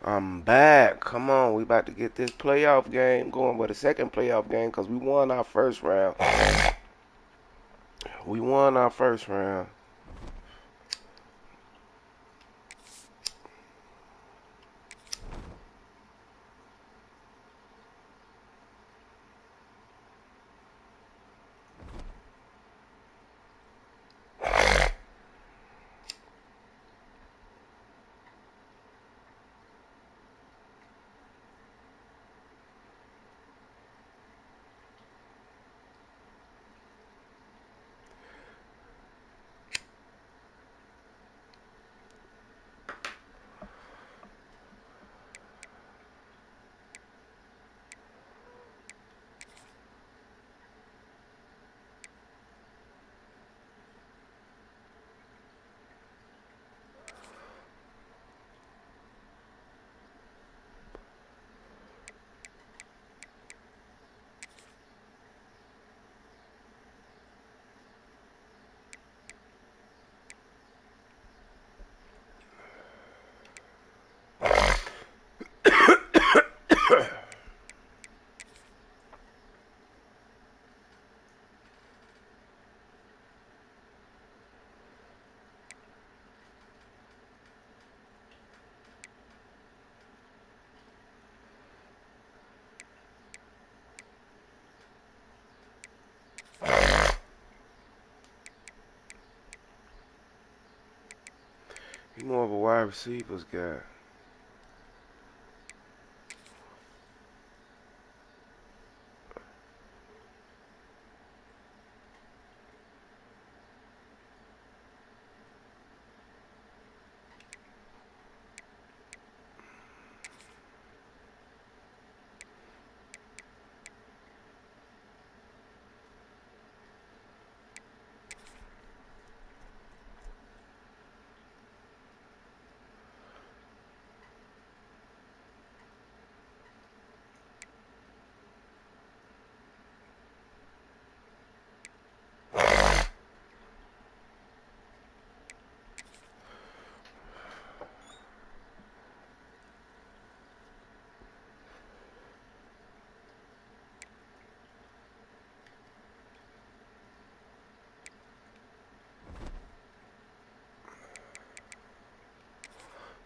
I'm back. Come on, we about to get this playoff game going with a second playoff game because we won our first round. We won our first round. He more of a wide receivers guy.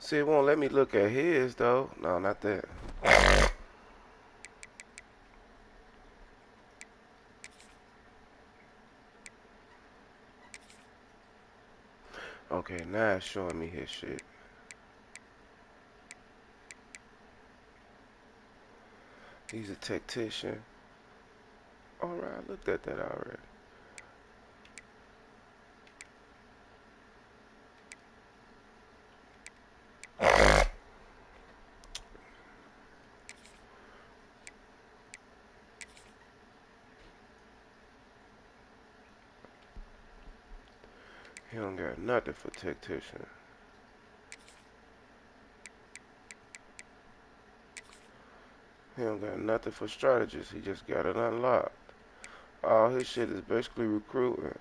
See, it won't let me look at his though. No, not that. Okay, now it's showing me his shit. He's a tactician. Alright, I looked at that already. He don't got nothing for tactician. He don't got nothing for strategist. He just got it unlocked. All his shit is basically recruiting.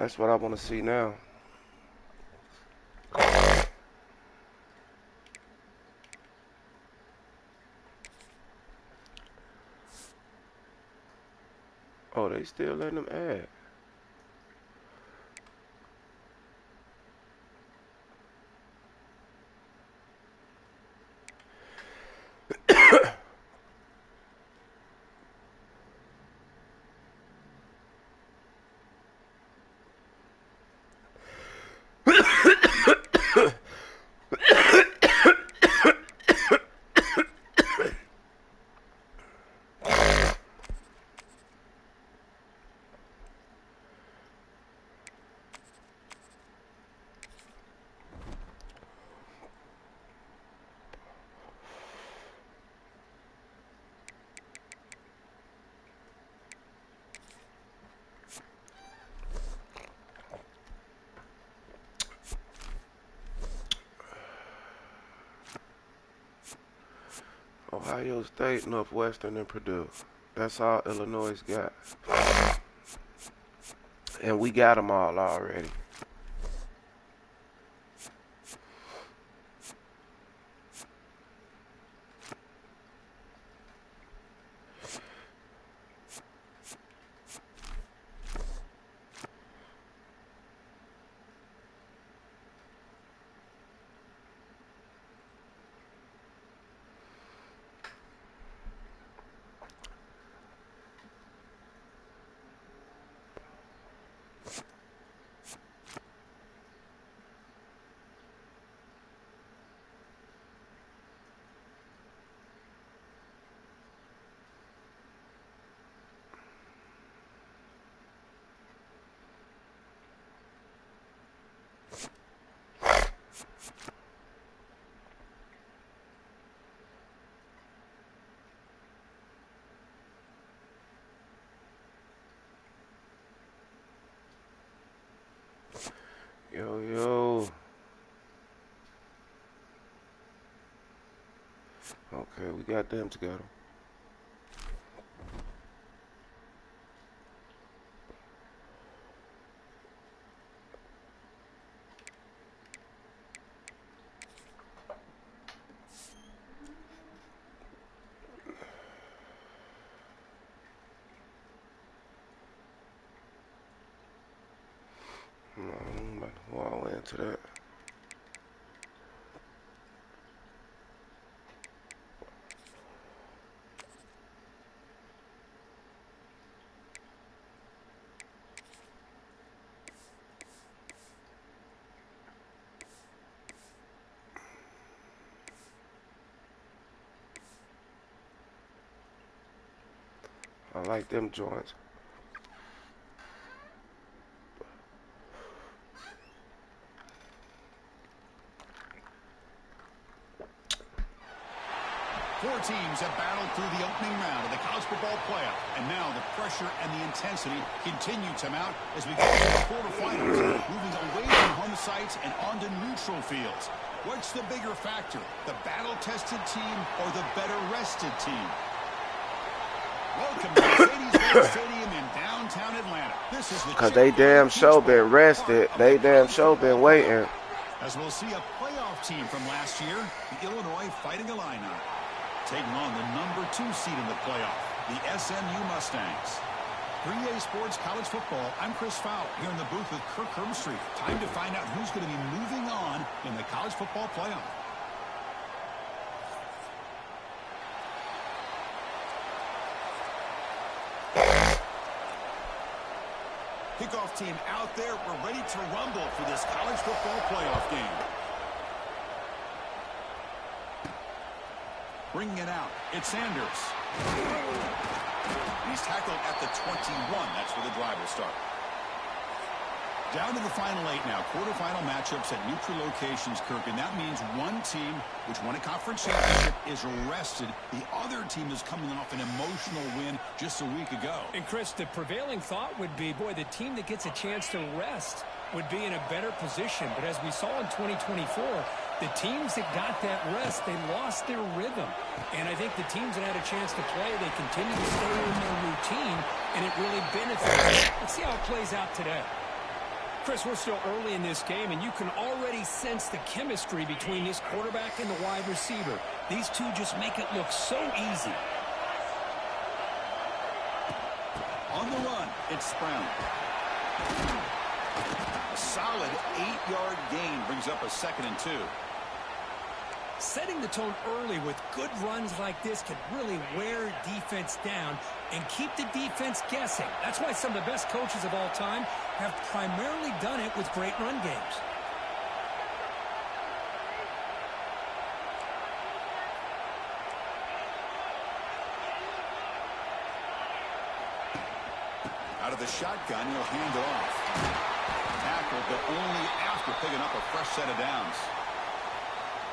That's what I want to see now. Oh, they still letting them add. Ohio State, Northwestern, and Purdue. That's all Illinois got. And we got them all already. Yo, yo. Okay, we got them together. I'm about to go all into that. I like them joints. Four teams have battled through the opening round of the college football playoff, and now the pressure and the intensity continue to mount as we go to the quarterfinals, moving away from home sites and onto neutral fields. What's the bigger factor, the battle-tested team or the better-rested team? Welcome to Mercedes-Benz Stadium in downtown Atlanta. This is the Because they damn sure been rested. They damn sure been waiting. As we'll see a playoff team from last year, the Illinois Fighting Illini, taking on the #2 seed in the playoff, the SMU Mustangs. 3A Sports College Football, I'm Chris Fowle here in the booth with Kirk Herbstreit. Time to find out who's going to be moving on in the college football playoff. Kickoff team out there. We're ready to rumble for this college football playoff game. Bringing it out, it's Sanders. He's tackled at the 21. That's where the drive will start. Down to the final 8 now. Quarterfinal matchups at neutral locations, Kirk. And that means one team, which won a conference championship, is rested. The other team is coming off an emotional win just a week ago. And, Chris, the prevailing thought would be, boy, the team that gets a chance to rest would be in a better position. But as we saw in 2024, the teams that got that rest, they lost their rhythm. And I think the teams that had a chance to play, they continue to stay in their routine, and it really benefits them. Let's see how it plays out today. Chris, we're still early in this game, and you can already sense the chemistry between this quarterback and the wide receiver. These two just make it look so easy. On the run, it's Brown. A solid 8-yard gain brings up a 2nd and 2. Setting the tone early with good runs like this can really wear defense down and keep the defense guessing. That's why some of the best coaches of all time have primarily done it with great run games. Out of the shotgun, he'll hand it off. Tackled, but only after picking up a fresh set of downs.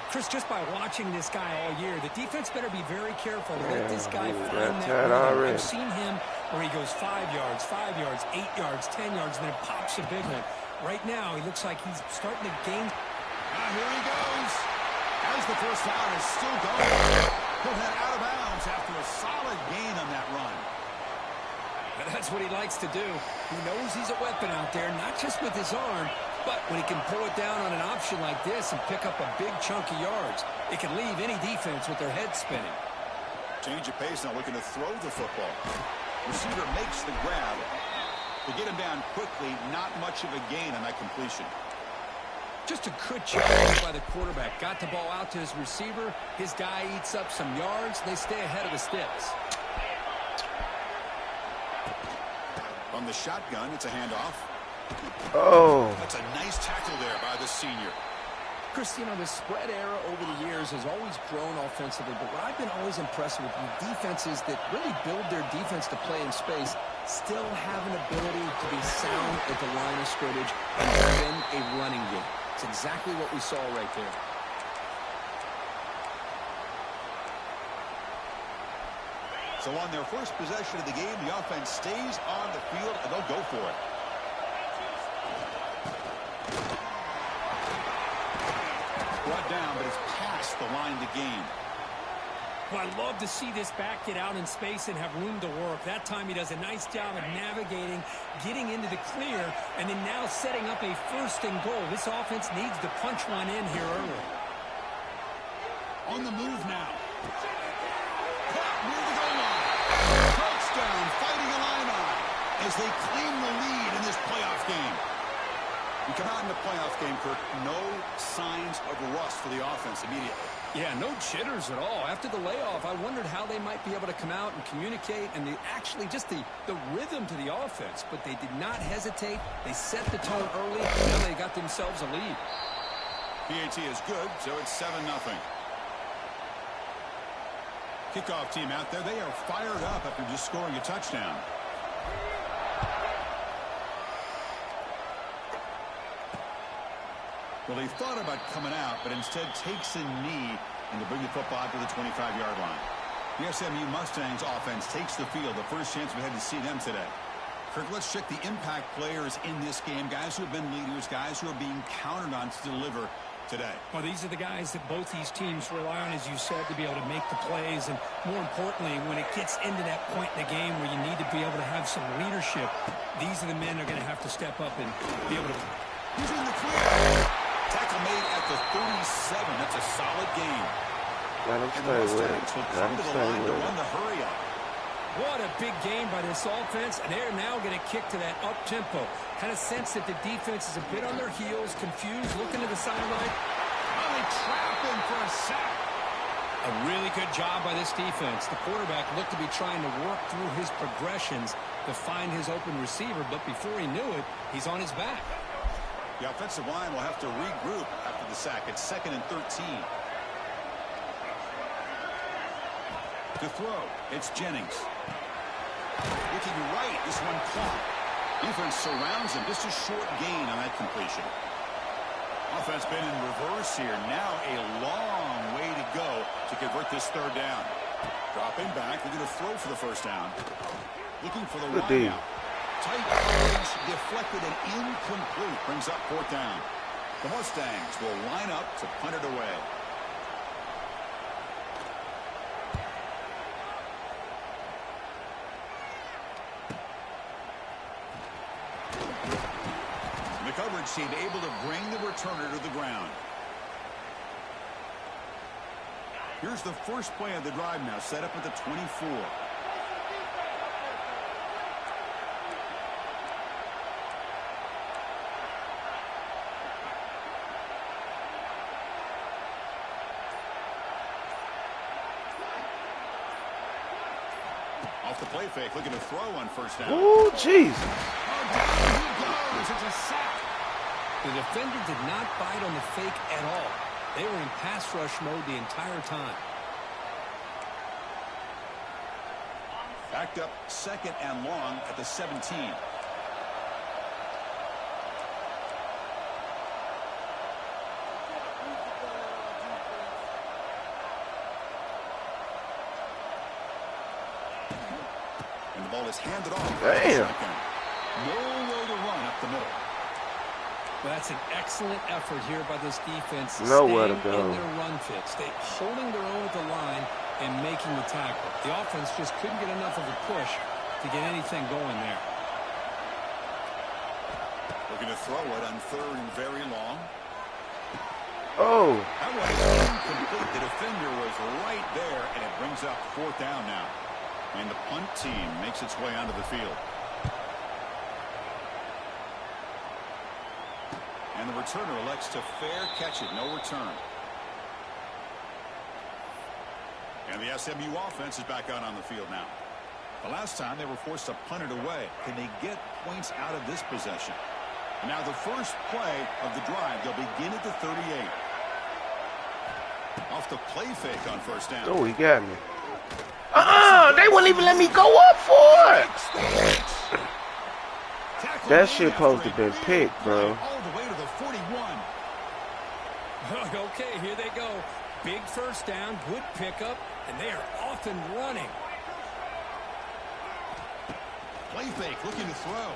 Chris, just by watching this guy all year, the defense better be very careful to let this guy find that rhythm. I've seen him where he goes 5 yards, 5 yards, 8 yards, 10 yards, and then it pops a big one. Right now, he looks like he's starting to gain. Here he goes. As the first down is still going. He'll head out of bounds after a solid gain on that run. That's what he likes to do. He knows he's a weapon out there, not just with his arm, but when he can pull it down on an option like this and pick up a big chunk of yards, it can leave any defense with their head spinning. Change of pace, now looking to throw the football. Receiver makes the grab. To get him down quickly, not much of a gain on that completion. Just a good job by the quarterback. Got the ball out to his receiver. His guy eats up some yards. They stay ahead of the sticks. On the shotgun, it's a handoff. Oh. That's a nice tackle there by the senior. Chris, you know, the spread era over the years has always grown offensively, but what I've been always impressed with defenses that really build their defense to play in space still have an ability to be sound at the line of scrimmage and win a running game. It's exactly what we saw right there. So on their first possession of the game, the offense stays on the field, and they'll go for it. Brought down, but it's past the line to gain. Well, I'd love to see this back get out in space and have room to work. That time he does a nice job of navigating, getting into the clear, and then now setting up a 1st and goal. This offense needs to punch one in here early. On the move now. Near the goal line. Touchdown, fighting Illini as they claim the lead in this playoff game. You come out in the playoff game, Kirk, no signs of rust for the offense immediately. Yeah, no jitters at all. After the layoff, I wondered how they might be able to come out and communicate and actually just the rhythm to the offense. But they did not hesitate. They set the tone early. Now they got themselves a lead. PAT is good, so it's 7-0. Kickoff team out there. They are fired up after just scoring a touchdown. Well, they thought about coming out, but instead takes a knee and to bring the football to the 25-yard line. The SMU Mustangs offense takes the field. The first chance we had to see them today. Kirk, let's check the impact players in this game. Guys who have been leaders, guys who are being counted on to deliver today. Well, these are the guys that both these teams rely on, as you said, to be able to make the plays. And more importantly, when it gets into that point in the game where you need to be able to have some leadership, these are the men that are going to have to step up and be able to. He's in the clear. Tackle made at the 37. That's a solid game. Let him stay with it. Let him stay with it. Run the hurry up. What a big game by this offense, and they're now going to kick to that up-tempo. Kind of sense that the defense is a bit on their heels, confused, looking to the sideline. Oh, they trap him for a sack. A really good job by this defense. The quarterback looked to be trying to work through his progressions to find his open receiver, but before he knew it, he's on his back. The offensive line will have to regroup after the sack. It's 2nd and 13. To throw, it's Jennings. Looking right, this one caught. Defense surrounds him. Just a short gain on that completion. Offense been in reverse here. Now a long way to go to convert this 3rd down. Dropping back. They're going to throw for the 1st down. Looking for the wide out. Tight coverage, deflected and incomplete. Brings up 4th down. The Mustangs will line up to punt it away. coverage seemed able to bring the returner to the ground. Here's the first play of the drive now, set up at the 24. Off the play fake, looking to throw on first down. Ooh, jeez. Oh, down he goes. It's a sack. The defender did not bite on the fake at all. They were in pass rush mode the entire time. Backed up 2nd and long at the 17. And the ball is handed off. Damn. No way to run up the middle. Well, that's an excellent effort here by this defense. Nowhere to staying go. in their run fits. They holding their own at the line and making the tackle. The offense just couldn't get enough of a push to get anything going there. Looking to throw it on 3rd and very long. Oh. That one is incomplete. The defender was right there, and it brings up 4th down now. And the punt team makes its way onto the field. And the returner elects to fair catch it. No return. And the SMU offense is back out on the field now. The last time they were forced to punt it away. Can they get points out of this possession? And now the first play of the drive. They'll begin at the 38. Off the play fake on first down. Oh, he got me. They wouldn't even let me go up for it. That shit supposed to been picked, bro. All the way to the 41. Okay, here they go. Big first down, good pickup, and they are off and running. Play fake, looking to throw.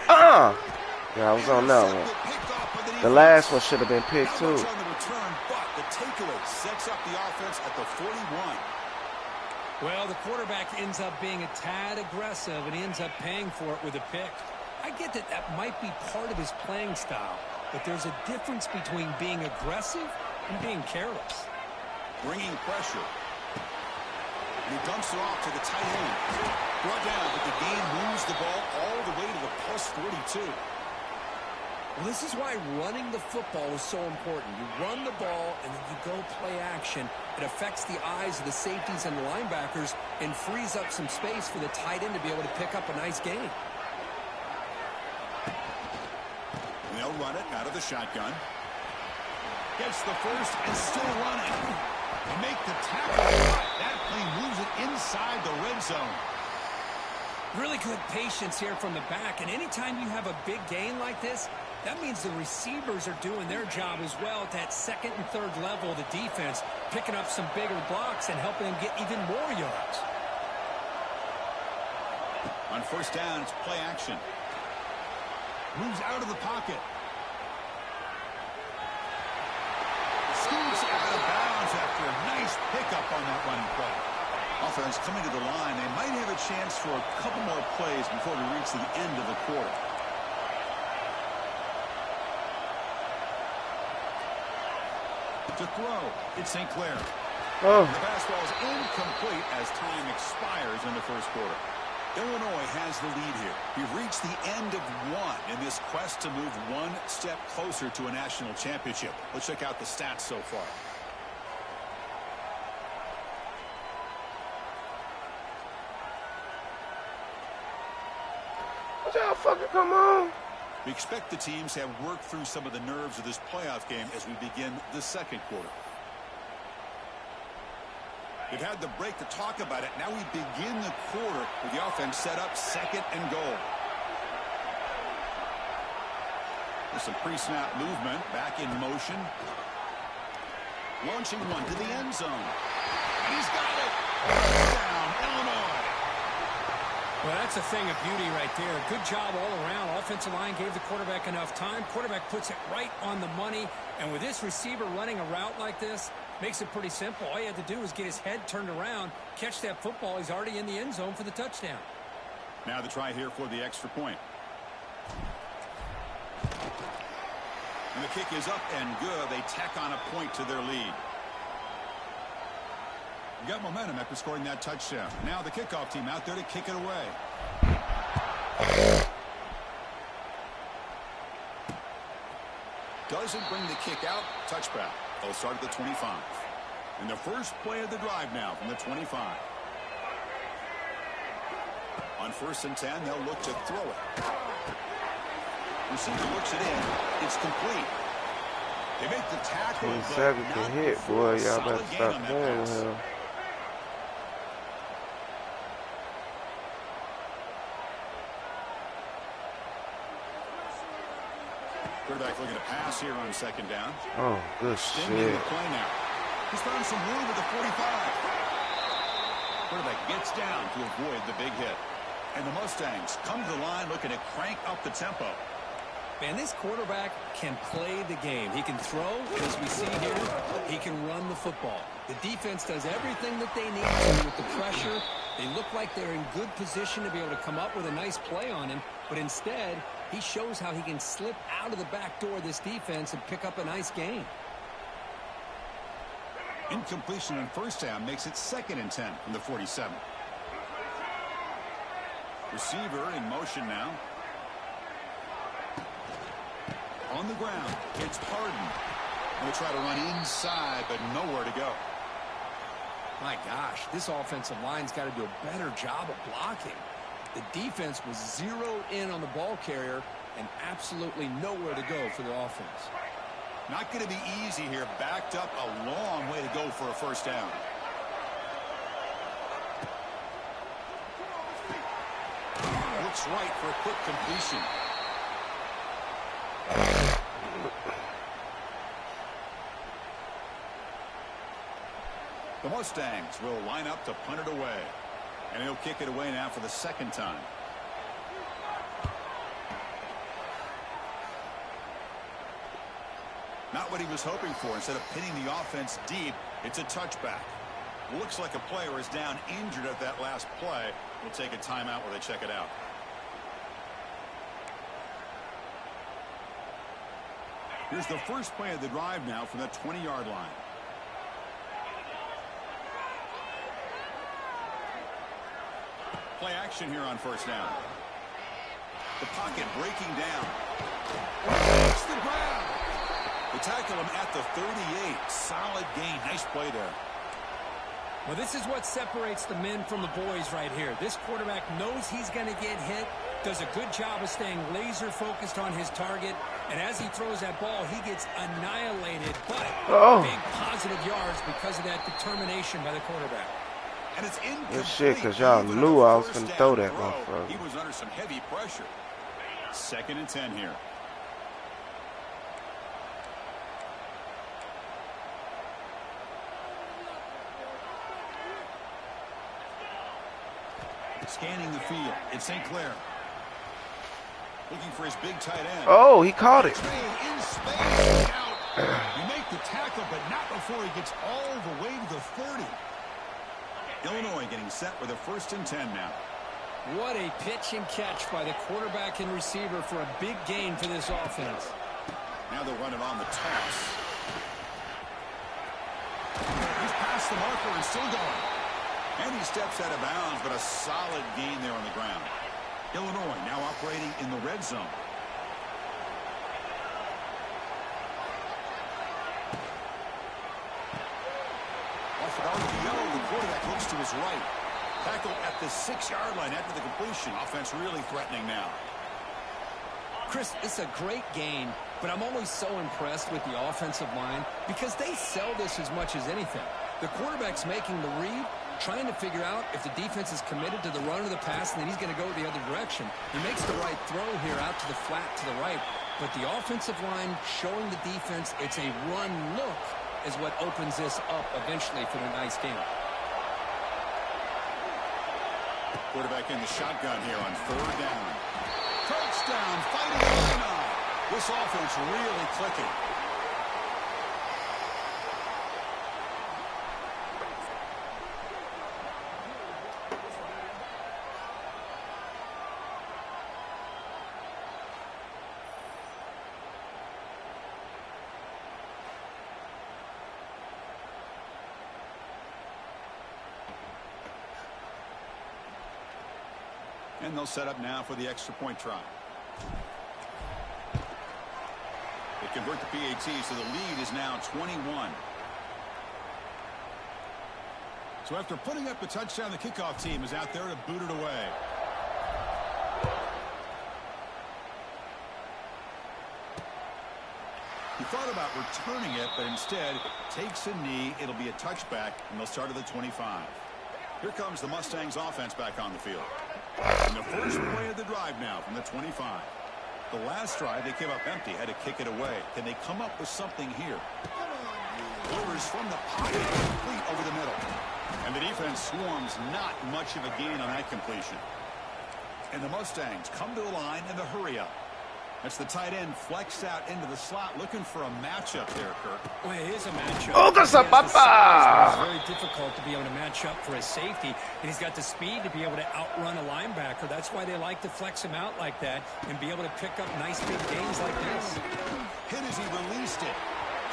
Yeah, I was on that one. The last one should have been picked too. On the return, but the takeaway sets up the offense at the 41. Well, the quarterback ends up being a tad aggressive and he ends up paying for it with a pick. I get that that might be part of his playing style, but there's a difference between being aggressive and being careless. Bringing pressure. And he dumps it off to the tight end. Brought down, but the game moves the ball all the way to the plus 42. Well, this is why running the football is so important. You run the ball and then you go play action. It affects the eyes of the safeties and the linebackers and frees up some space for the tight end to be able to pick up a nice gain. And they'll run it out of the shotgun. Gets the first and still running. And make the tackle. That play moves it inside the red zone. Really good patience here from the back. And anytime you have a big gain like this, that means the receivers are doing their job as well at that 2nd and 3rd level of the defense, picking up some bigger blocks and helping them get even more yards. On first down, it's play action. Moves out of the pocket. Scoots out of bounds after a nice pickup on that running play. Offense coming to the line. They might have a chance for a couple more plays before we reach the end of the quarter. To throw, it's St. Clair. Oh. The fastball is incomplete as time expires in the first quarter. Illinois has the lead here. We've reached the end of one in this quest to move one step closer to a national championship. Let's check out the stats so far. What y'all fucking come on? We expect the teams to have worked through some of the nerves of this playoff game as we begin the second quarter. We've had the break to talk about it. Now we begin the quarter with the offense set up 2nd and goal. With some pre-snap movement, back in motion. Launching one to the end zone. And he's got it. Touchdown, Illinois. Well, that's a thing of beauty right there. Good job all around. Offensive line gave the quarterback enough time. Quarterback puts it right on the money. And with this receiver running a route like this, makes it pretty simple. All you had to do was get his head turned around, catch that football. He's already in the end zone for the touchdown. Now the try here for the extra point. And the kick is up and good. They tack on a point to their lead. You got momentum after scoring that touchdown. Now the kickoff team out there to kick it away. Doesn't bring the kick out. Touchback. They'll start at the 25. And the first play of the drive now from the 25. On 1st and 10, they'll look to throw it. Receiver looks it in. It's complete. They make the tackle. 27 can hit, boy. Y'all better stop playing with him. Quarterback looking to pass here on 2nd down. Oh, good Extending shit. the play now. He's found some room with the 45. Quarterback gets down to avoid the big hit. And the Mustangs come to the line looking to crank up the tempo. Man, this quarterback can play the game. He can throw, and as we see here, he can run the football. The defense does everything that they need to with the pressure. They look like they're in good position to be able to come up with a nice play on him, but instead, he shows how he can slip out of the back door of this defense and pick up a nice gain. Incompletion on 1st down makes it 2nd and 10 from the 47. Receiver in motion now. On the ground, it's Pardon. We'll try to run inside, but nowhere to go. My gosh, this offensive line's got to do a better job of blocking. The defense was zeroed in on the ball carrier and absolutely nowhere to go for the offense. Not going to be easy here. Backed up a long way to go for a 1st down. Looks right for a quick completion. The Mustangs will line up to punt it away. And he'll kick it away now for the 2nd time. Not what he was hoping for. Instead of pinning the offense deep, it's a touchback. Looks like a player is down injured at that last play. We'll take a timeout while they check it out. Here's the first play of the drive now from the 20-yard line. Play action here on 1st down. The pocket breaking down. Hits the ground. They tackle him at the 38. Solid gain. Nice play there. Well, this is what separates the men from the boys right here. This quarterback knows he's going to get hit, does a good job of staying laser focused on his target, and as he throws that ball, he gets annihilated, but big positive yards because of that determination by the quarterback. And it's incomplete. Good shit, because y'all knew I was going to throw that motherfucker. He was under some heavy pressure. 2nd and 10 here. Scanning the field. It's St. Clair. Looking for his big tight end. Oh, he caught it. In space. Out. You make the tackle, but not before he gets all the way to the 30. Illinois getting set with a 1st and 10 now. What a pitch and catch by the quarterback and receiver for a big gain for this offense. Now they'll run it on the toss. He's past the marker and still going. And he steps out of bounds, but a solid gain there on the ground. Illinois now operating in the red zone. Off an RPO, the quarterback looks to his right. Tackle at the 6-yard line after the completion. Offense really threatening now. Chris, it's a great gain, but I'm always so impressed with the offensive line because they sell this as much as anything. The quarterback's making the read, trying to figure out if the defense is committed to the run or the pass, and then he's going to go the other direction. He makes the right throw here out to the flat to the right, but the offensive line showing the defense it's a run look is what opens this up eventually for the nice game. Quarterback in the shotgun here on 3rd down. Touchdown, fighting line on. This offense really clicking. And they'll set up now for the extra point try. They convert the PAT, so the lead is now 21. So after putting up a touchdown, the kickoff team is out there to boot it away. He thought about returning it, but instead takes a knee. It'll be a touchback, and they'll start at the 25. Here comes the Mustangs offense back on the field. And the first play of the drive now from the 25. The last drive, they came up empty, had to kick it away. Can they come up with something here? Lures from the pocket, complete over the middle. And the defense swarms, not much of a gain on that completion. And the Mustangs come to the line in the hurry-up. That's the tight end flexed out into the slot, looking for a matchup there, Kirk. Well, it is a matchup. Oh, that's a papa! It's very difficult to be able to match up for a safety, and he's got the speed to be able to outrun a linebacker. That's why they like to flex him out like that and be able to pick up nice big gains like this. Hit as he released it.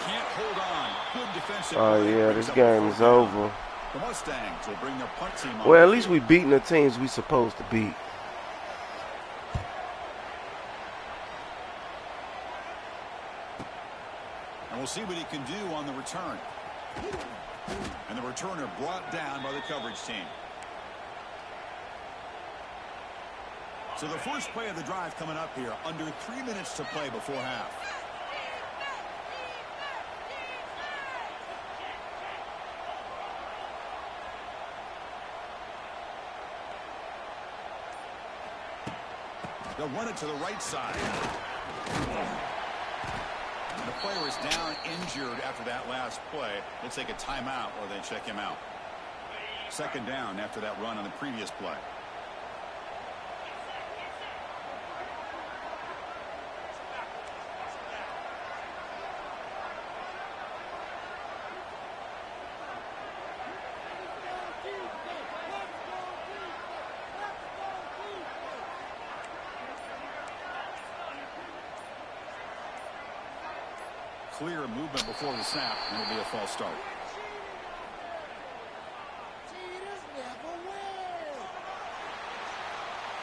Can't hold on. Good defensive. Oh, yeah, this game is over. The Mustangs will bring their punt team on. Well, at least we beating the teams we supposed to beat. And we'll see what he can do on the return. And the returner brought down by the coverage team. So the first play of the drive coming up here. Under 3 minutes to play before half. They'll run it to the right side. And the player is down injured after that last play. They'll take a timeout or they check him out. Second down after that run on the previous play. Clear movement before the snap, and it'll be a false start.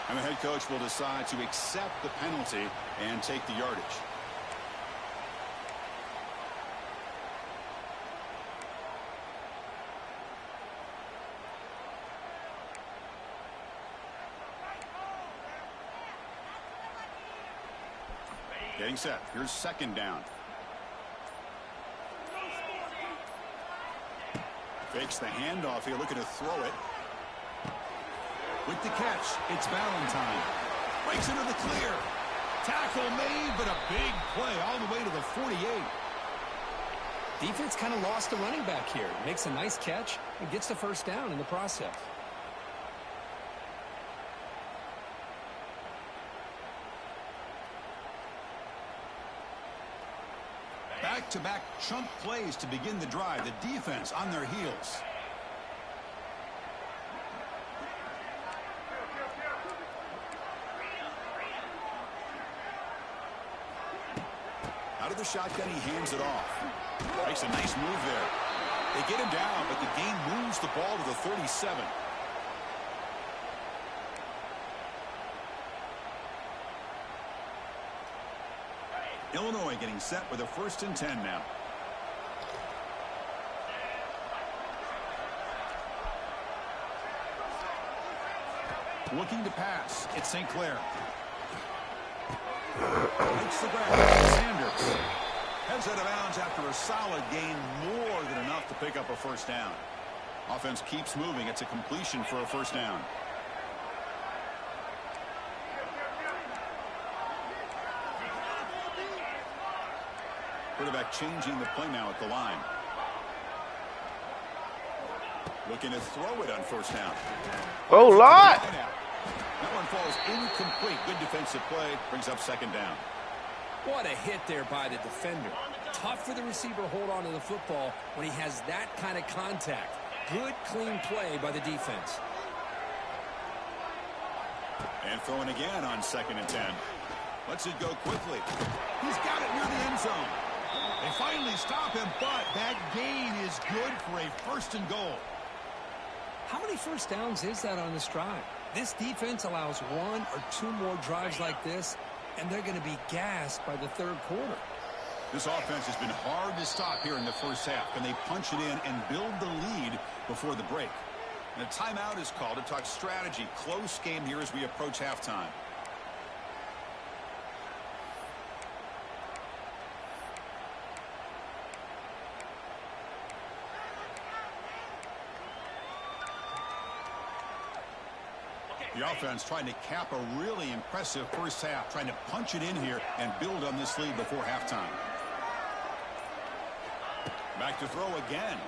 And the head coach will decide to accept the penalty and take the yardage. Getting set. Here's second down. Fakes the handoff here, looking to throw it. With the catch, it's Valentine. Breaks into the clear. Tackle made, but a big play all the way to the 48. Defense kind of lost the running back here. Makes a nice catch and gets the first down in the process. Back-to-back chunk plays to begin the drive. The defense on their heels. Out of the shotgun, he hands it off. Makes a nice move there. They get him down, but the game moves the ball to the 37. Illinois getting set with a 1st and 10 now. Looking to pass. It's St. Clair. Makes the grab. Sanders heads out of bounds after a solid gain, more than enough to pick up a first down. Offense keeps moving. It's a completion for a first down. Quarterback changing the play now at the line. Looking to throw it on first down. Oh, lot! That one falls incomplete. Good defensive play. Brings up second down. What a hit there by the defender. Tough for the receiver to hold on to the football when he has that kind of contact. Good, clean play by the defense. And throwing again on 2nd and 10. Lets it go quickly. He's got it near the end zone. They finally stop him, but that gain is good for a 1st and goal. How many first downs is that on this drive? This defense allows 1 or 2 more drives like this, and they're going to be gassed by the third quarter. This offense has been hard to stop here in the first half. Can they punch it in and build the lead before the break? And a timeout is called to talk strategy. Close game here as we approach halftime. The offense trying to cap a really impressive first half, trying to punch it in here and build on this lead before halftime. Back to throw again.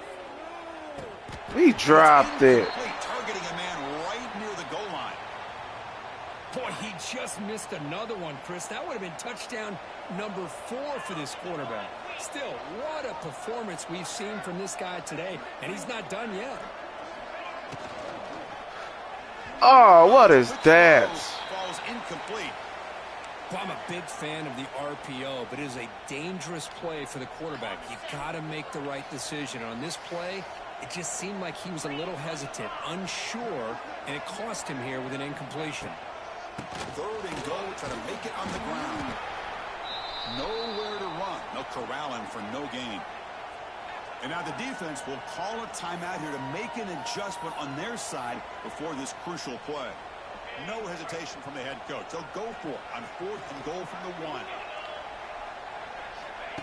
He dropped it. Targeting a man right near the goal line. Boy, he just missed another one, Chris. That would have been touchdown number 4 for this quarterback. Still, what a performance we've seen from this guy today, and he's not done yet. Oh, what is that? Falls incomplete. Well, I'm a big fan of the RPO, but it is a dangerous play for the quarterback. You've got to make the right decision. On this play, it just seemed like he was a little hesitant, unsure, and it cost him here with an incompletion. 3rd and goal, trying to make it on the ground. Nowhere to run. They'll corral him for no gain. And now the defense will call a timeout here to make an adjustment on their side before this crucial play. No hesitation from the head coach. They'll go for it on 4th and goal from the 1.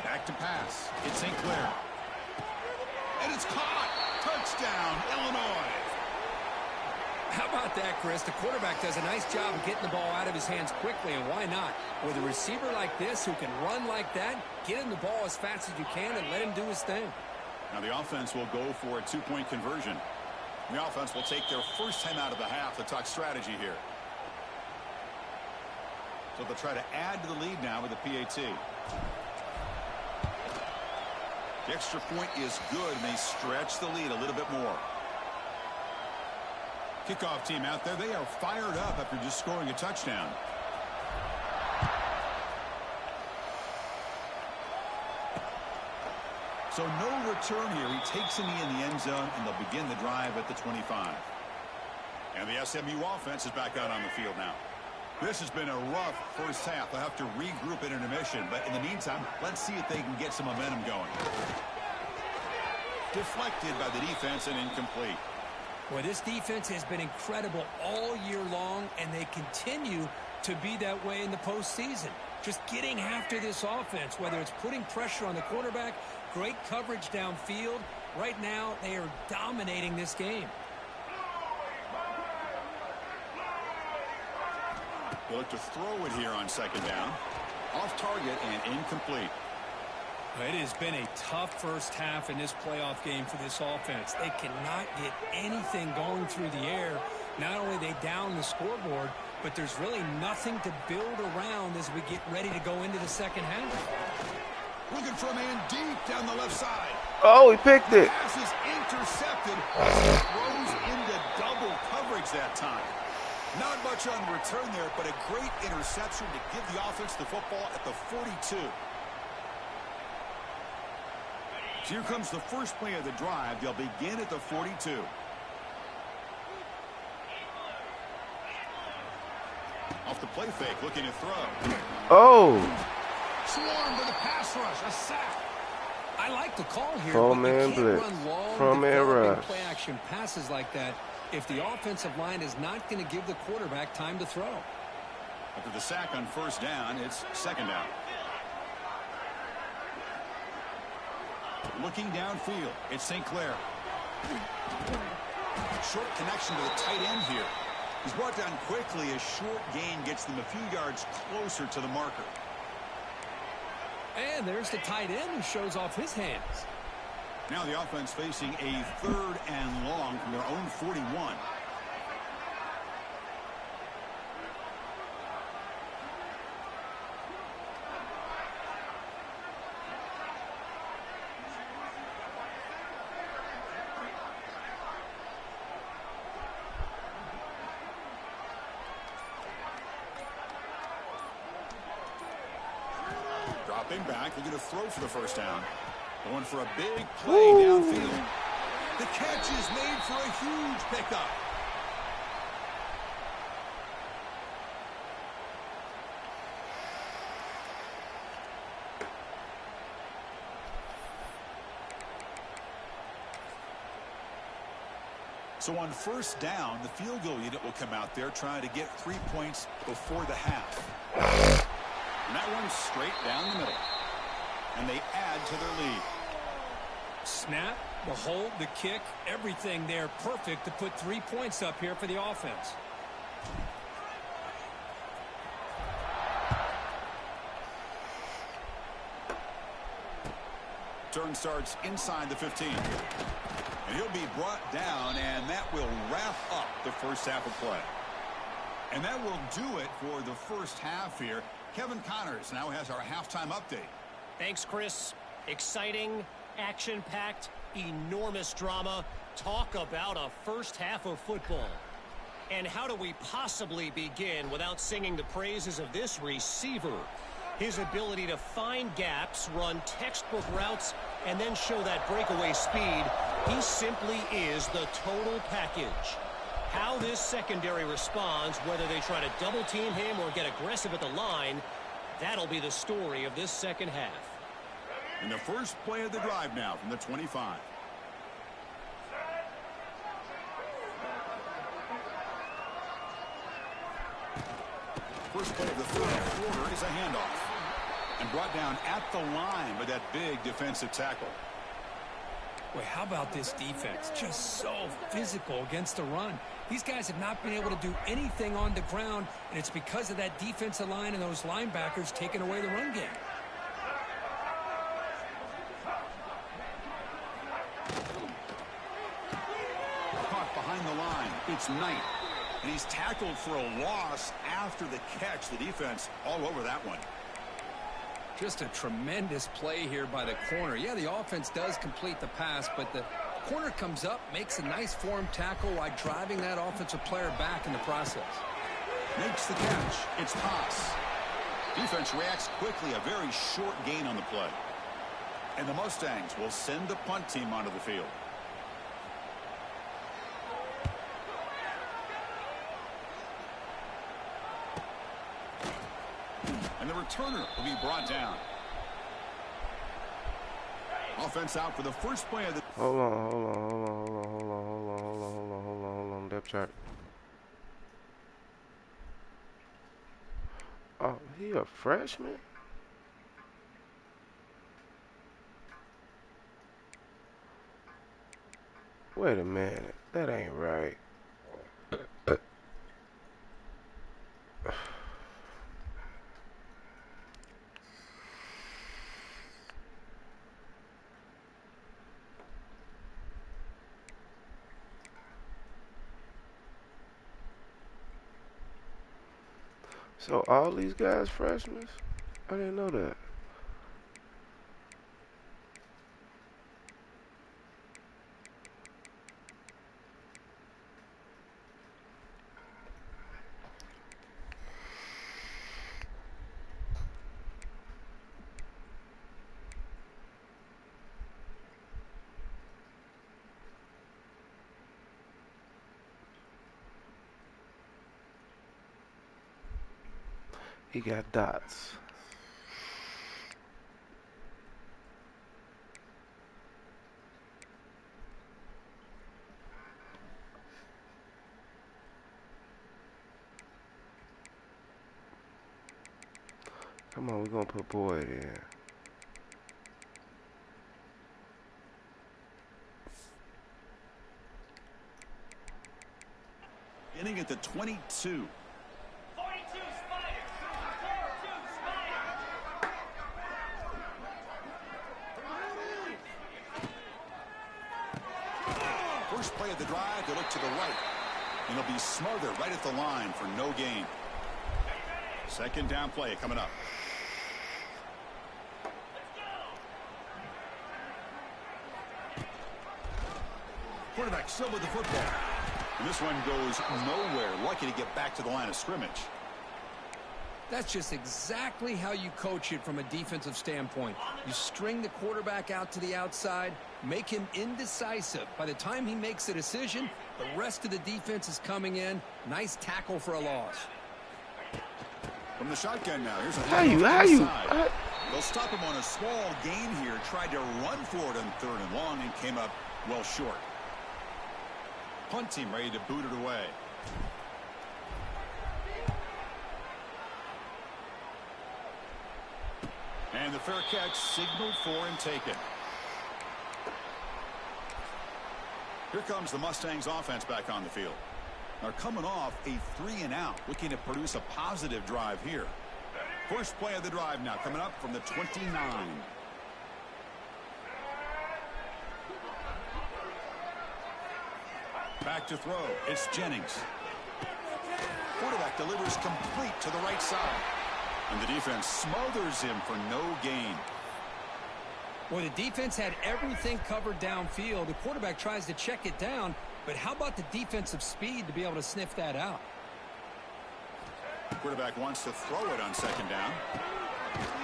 Back to pass. It's St. Clair. And it's caught. Touchdown, Illinois. How about that, Chris? The quarterback does a nice job of getting the ball out of his hands quickly, and why not? With a receiver like this who can run like that, get him the ball as fast as you can and let him do his thing. Now the offense will go for a 2-point conversion. The offense will take their first time out of the half to talk strategy here. So they'll try to add to the lead now with a PAT. The extra point is good, and they stretch the lead a little bit more. Kickoff team out there, they are fired up after just scoring a touchdown. So no return here. He takes him in the end zone, and they'll begin the drive at the 25. And the SMU offense is back out on the field now. This has been a rough first half. They'll have to regroup at intermission. But in the meantime, let's see if they can get some momentum going. Deflected by the defense and incomplete. Well, this defense has been incredible all year long, and they continue to be that way in the postseason. Just getting after this offense, whether it's putting pressure on the quarterback, great coverage downfield. Right now, they are dominating this game. They look to throw it here on 2nd down. Off target and incomplete. It has been a tough first half in this playoff game for this offense. They cannot get anything going through the air. Not only they down the scoreboard, but there's really nothing to build around as we get ready to go into the second half. Looking for a man deep down the left side. Oh, he picked it. Pass is intercepted. Throws into double coverage that time. Not much on return there, but a great interception to give the offense the football at the 42. So here comes the first play of the drive. They'll begin at the 42. Off the play fake, looking to throw. Oh. Swarmed with a pass rush, a sack. I like the call here, Four-man but you can't blitz. run long, Four-man developing rush. play-action passes like that if the offensive line is not going to give the quarterback time to throw. After the sack on 1st down, it's 2nd down. Looking downfield, it's St. Clair. Short connection to the tight end here. He's brought down quickly. A short gain gets them a few yards closer to the marker. And there's the tight end who shows off his hands. Now the offense facing a 3rd and long from their own 41. Dropping back, looking to throw for the 1st down. Going for a big play downfield. The catch is made for a huge pickup. So on first down, the field goal unit will come out there trying to get 3 points before the half. And that one's straight down the middle. And they add to their lead. Snap, the hold, the kick, everything there perfect to put 3 points up here for the offense. Turn starts inside the 15. And he'll be brought down, and that will wrap up the first half of play. And that will do it for the first half here. Kevin Connors now has our halftime update. Thanks, Chris. Exciting, action-packed, enormous drama. Talk about a first half of football. And how do we possibly begin without singing the praises of this receiver? His ability to find gaps, run textbook routes, and then show that breakaway speed. He simply is the total package. How this secondary responds, whether they try to double team him or get aggressive at the line, that'll be the story of this second half. And the first play of the drive now from the 25. First play of the third quarter is a handoff. And brought down at the line by that big defensive tackle. Boy, how about this defense? Just so physical against the run. These guys have not been able to do anything on the ground, and it's because of that defensive line and those linebackers taking away the run game. Caught behind the line. It's Knight. And he's tackled for a loss after the catch. The defense all over that one. Just a tremendous play here by the corner. Yeah, the offense does complete the pass, but the corner comes up, makes a nice form tackle while driving that offensive player back in the process. Makes the catch. It's Haas. Defense reacts quickly. A very short gain on the play. And the Mustangs will send the punt team onto the field. And the returner will be brought down. Offense out for the first play of the... Hold on, depth chart. Oh, he a freshman? Wait a minute, that ain't right. So all these guys freshmen? I didn't know that. He got dots. Come on, we're gonna put Boyd in. Inning at the 22. First play of the drive, they look to the right. And it'll be smothered right at the line for no gain. Second down play coming up. Quarterback still with the football. And this one goes nowhere. Lucky to get back to the line of scrimmage. That's just exactly how you coach it from a defensive standpoint. You string the quarterback out to the outside, make him indecisive. By the time he makes a decision, the rest of the defense is coming in. Nice tackle for a loss. From the shotgun now, here's a How you? They'll stop him on a small gain here. Tried to run for it on 3rd and long and came up well short. punt team ready to boot it away. And the fair catch signaled for and taken. Here comes the Mustangs offense back on the field. They're coming off a 3-and-out, looking to produce a positive drive here. First play of the drive now coming up from the 29. Back to throw. It's Jennings. Quarterback delivers complete to the right side. And the defense smothers him for no gain. Well, the defense had everything covered downfield. The quarterback tries to check it down, but how about the defensive speed to be able to sniff that out? Quarterback wants to throw it on second down.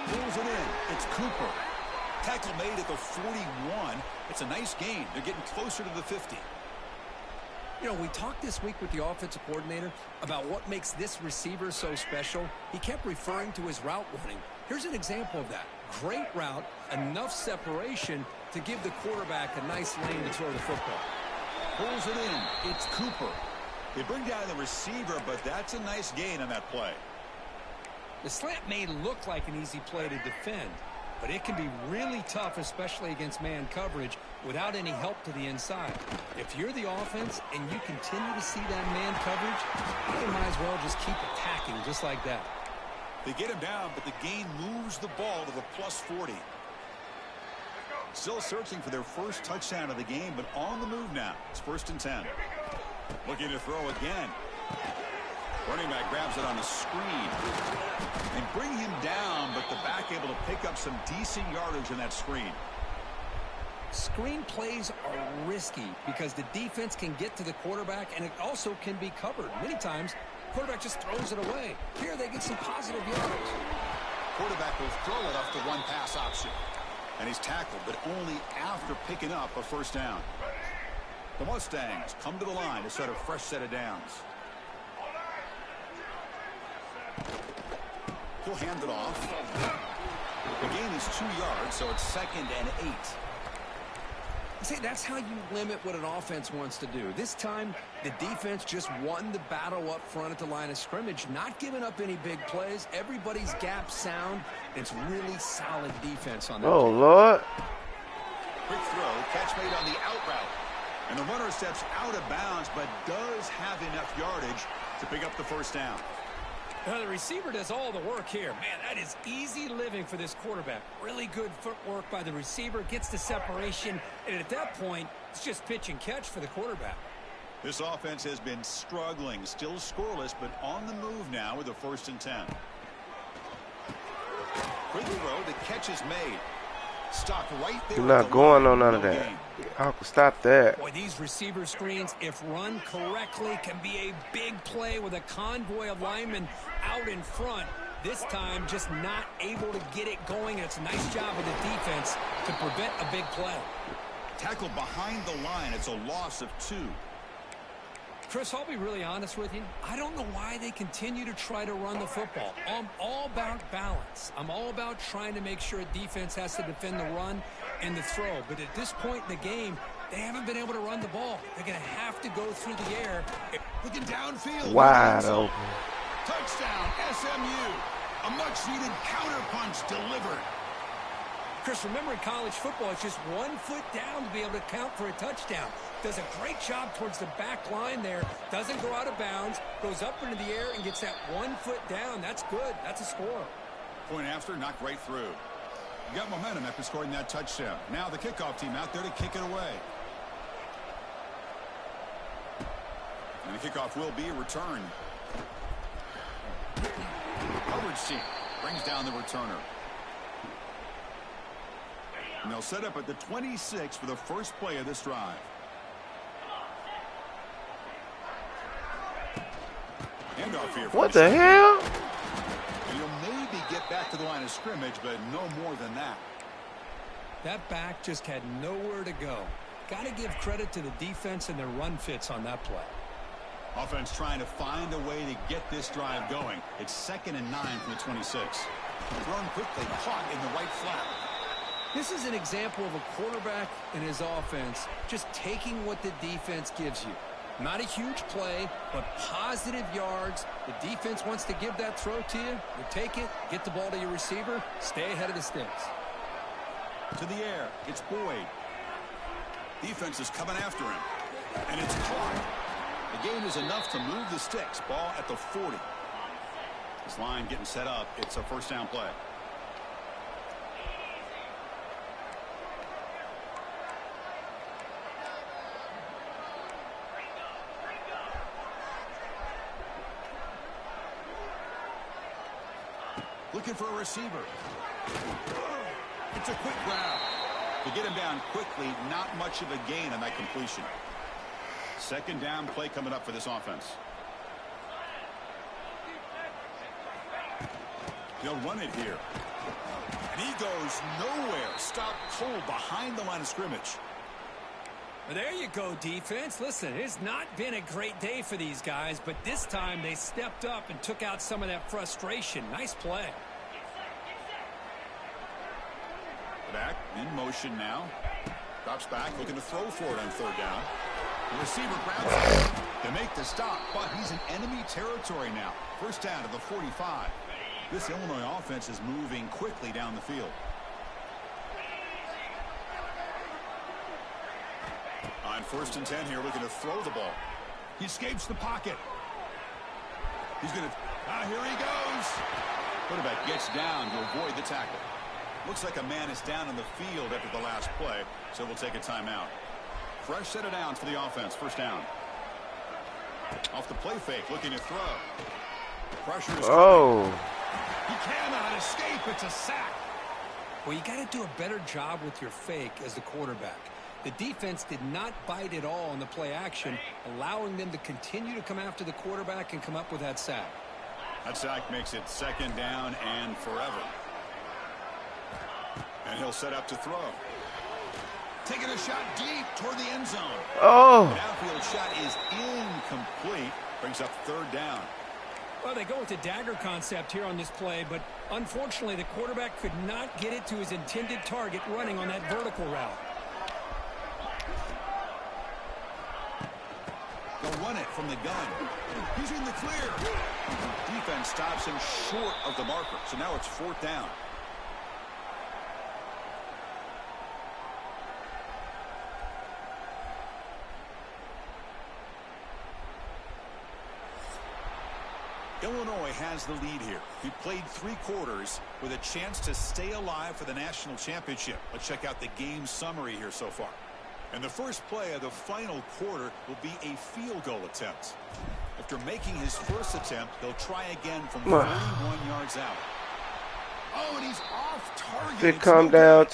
Pulls it in. It's Cooper. Tackle made at the 41. It's a nice gain. They're getting closer to the 50. You know, we talked this week with the offensive coordinator about what makes this receiver so special. He kept referring to his route running. Here's an example of that. Great route, enough separation to give the quarterback a nice lane to throw the football. Pulls it in. It's Cooper. They bring down the receiver, but that's a nice gain on that play. The slant may look like an easy play to defend, but it can be really tough, especially against man coverage, without any help to the inside. If you're the offense and you continue to see that man coverage, you might as well just keep attacking just like that. They get him down, but the gain moves the ball to the plus 40. Still searching for their first touchdown of the game, but on the move now. It's 1st and 10. Looking to throw again. Running back grabs it on a screen. They bring him down, but the back able to pick up some decent yardage in that screen. Screen plays are risky because the defense can get to the quarterback, and it also can be covered. Many times, the quarterback just throws it away. Here they get some positive yardage. Quarterback will throw it off the one pass option. And he's tackled, but only after picking up a first down. The Mustangs come to the line to set a fresh set of downs. He'll hand it off. The gain is 2 yards, so it's 2nd and 8. See, that's how you limit what an offense wants to do. This time, the defense just won the battle up front at the line of scrimmage, not giving up any big plays. Everybody's gap sound. It's really solid defense on that. Oh, Lord. Quick throw, catch made on the out route. And the runner steps out of bounds, but does have enough yardage to pick up the first down. Now, the receiver does all the work here. Man, that is easy living for this quarterback. Really good footwork by the receiver, gets the separation, and at that point, it's just pitch and catch for the quarterback. This offense has been struggling, still scoreless, but on the move now with a 1st and 10. Quick throw, the catch is made. Stopped right there. You're not going on none of that. I can stop that. Boy, these receiver screens, if run correctly, can be a big play with a convoy of linemen out in front. This time, just not able to get it going. It's a nice job of the defense to prevent a big play. Tackled behind the line. It's a loss of 2. Chris, I'll be really honest with you. I don't know why they continue to try to run the football. I'm all about balance. I'm all about trying to make sure a defense has to defend the run and the throw. But at this point in the game, they haven't been able to run the ball. They're going to have to go through the air. Looking downfield. Wide open. Touchdown, SMU. A much-needed counterpunch delivered. Chris, remember in college football, it's just 1 foot down to be able to count for a touchdown. Does a great job towards the back line there. Doesn't go out of bounds. Goes up into the air and gets that 1 foot down. That's good. That's a score. Point after, knocked right through. You got momentum after scoring that touchdown. Now the kickoff team out there to kick it away. And the kickoff will be a return. Coverage team brings down the returner. And they'll set up at the 26 for the first play of this drive. Handoff here. What the hell? And you'll maybe get back to the line of scrimmage, but no more than that. That back just had nowhere to go. Got to give credit to the defense and their run fits on that play. Offense trying to find a way to get this drive going. It's 2nd and 9 from the 26. Thrown quickly, caught in the right flat. This is an example of a quarterback and his offense just taking what the defense gives you. Not a huge play, but positive yards. The defense wants to give that throw to you. You take it, get the ball to your receiver, stay ahead of the sticks. To the air, it's Boyd. Defense is coming after him, and it's caught. The gain is enough to move the sticks. Ball at the 40. This line getting set up. It's a first down play. Looking for a receiver. It's a quick grab. To get him down quickly, not much of a gain on that completion. Second down play coming up for this offense. They'll run it here. And he goes nowhere. Stopped cold behind the line of scrimmage. Well, there you go, defense. Listen, it's not been a great day for these guys, but this time they stepped up and took out some of that frustration. Nice play. Back in motion now. Drops back, looking to throw for it on third down. The receiver grabs it to make the stop, but he's in enemy territory now. First down to the 45. This Illinois offense is moving quickly down the field. On first and 10 here, looking to throw the ball. He escapes the pocket. He's going to... here he goes. Quarterback gets down to avoid the tackle. Looks like a man is down in the field after the last play, so we'll take a timeout. Fresh set of downs for the offense. First down. Off the play fake, looking to throw. Pressure is coming. He cannot escape. It's a sack. Well, you got to do a better job with your fake as the quarterback. The defense did not bite at all on the play action, allowing them to continue to come after the quarterback and come up with that sack. That sack makes it second down and forever. And he'll set up to throw. Taking a shot deep toward the end zone. An outfield shot is incomplete. Brings up third down. Well, they go with the dagger concept here on this play, but unfortunately the quarterback could not get it to his intended target running on that vertical route. They'll run it from the gun. He's in the clear. Defense stops him short of the marker, so now it's fourth down. Illinois has the lead here. He played 3 quarters with a chance to stay alive for the national championship. Let's check out the game summary here so far. And the first play of the final quarter will be a field goal attempt. After making his first attempt, he'll try again from 41 yards out. Oh, and he's off target. If it come down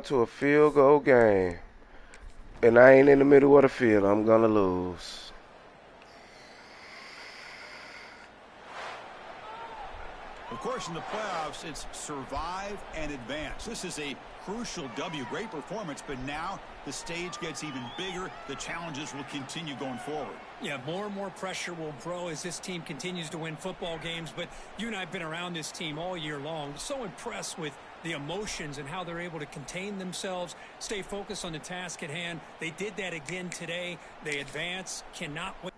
to a field goal game, and I ain't in the middle of the field, I'm gonna lose. Of course, in the playoffs, it's survive and advance. This is a crucial W. Great performance, but now the stage gets even bigger. The challenges will continue going forward. Yeah, more and more pressure will grow as this team continues to win football games, but you and I have been around this team all year long. So impressed with the emotions and how they're able to contain themselves, stay focused on the task at hand. They did that again today. They advance, cannot win.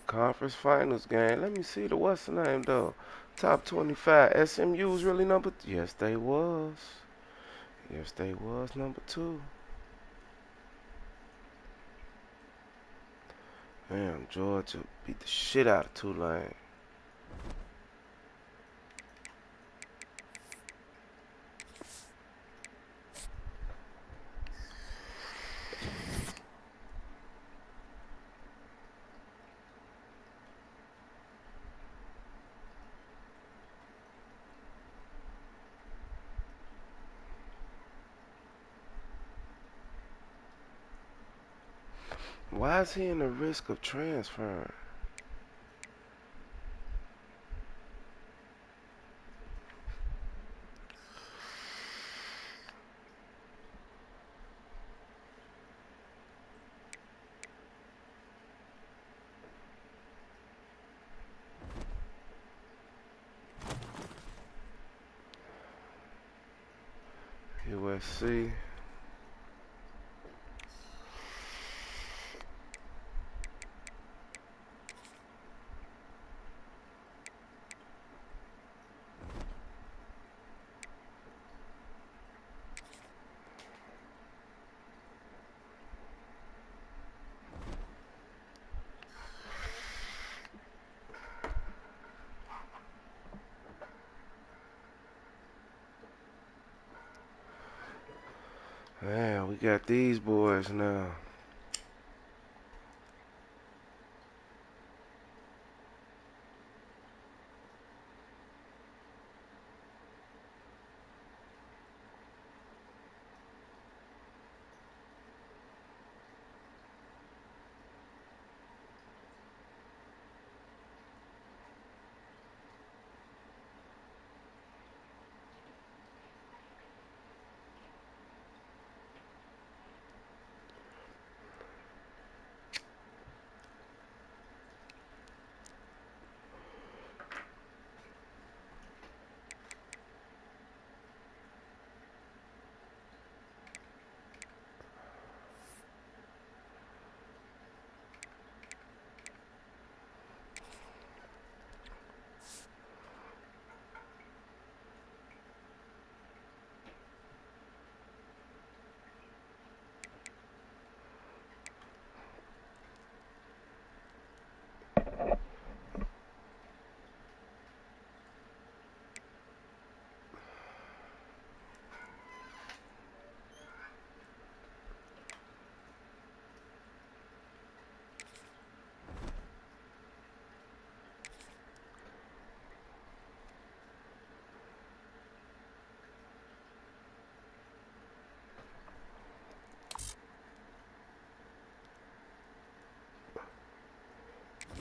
Conference finals game. Let me see what's the name though. Top 25. SMU was really number. Yes, they was. Yes, they was number 2. Damn, Georgia beat the shit out of Tulane. Why is he in the risk of transferring? USC. Man, we got these boys now.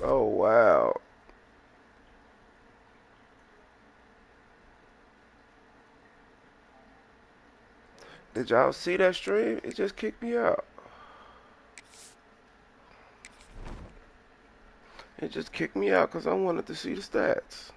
Oh, wow. Did y'all see that stream? It just kicked me out. It just kicked me out because I wanted to see the stats.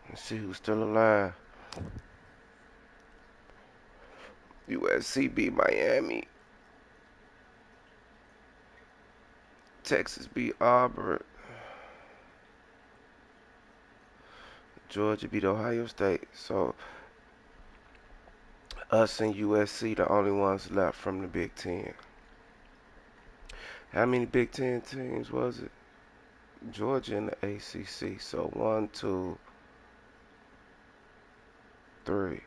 Let's see who's still alive. USC beat Miami. Texas beat Auburn. Georgia beat Ohio State. So us and USC the only ones left from the Big Ten. How many Big Ten teams was it? Georgia in the ACC. So 1, 2, 3,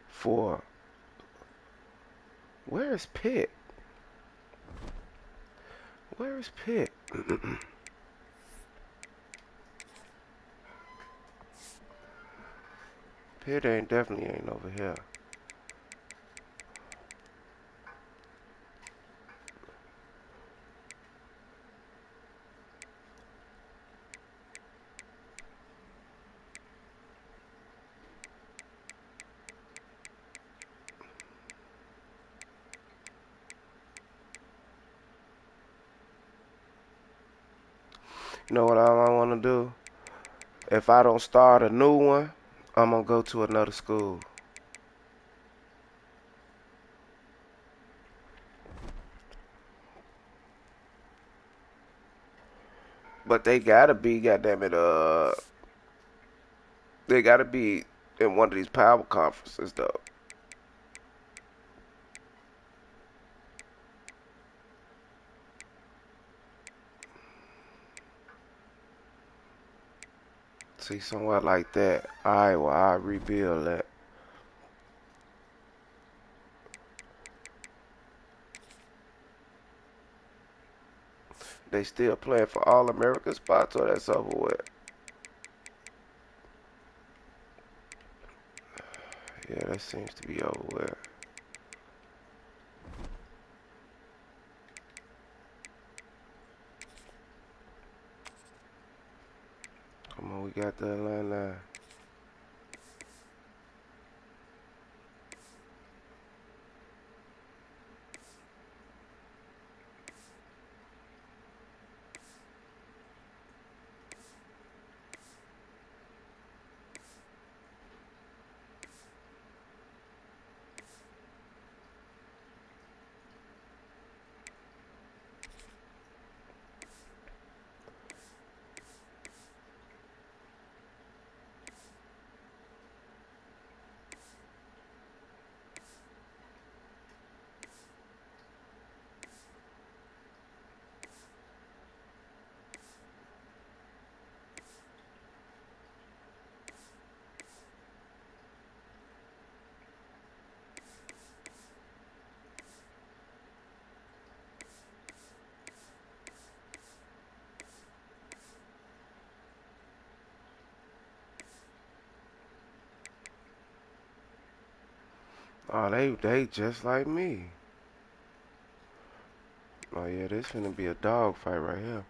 4. Where is Pitt? Where is Pitt? Pitt definitely ain't over here. You know what I want to do? If I don't start a new one, I'm going to go to another school. But they gotta be, goddamn it, they gotta be in one of these power conferences, though. See, somewhere like that, I rebuild that. They still playing for All-American spots, or that's over with? Yeah, that seems to be over with. Come on, we got the line. Oh, they just like me. Oh yeah, this finna be a dog fight right here.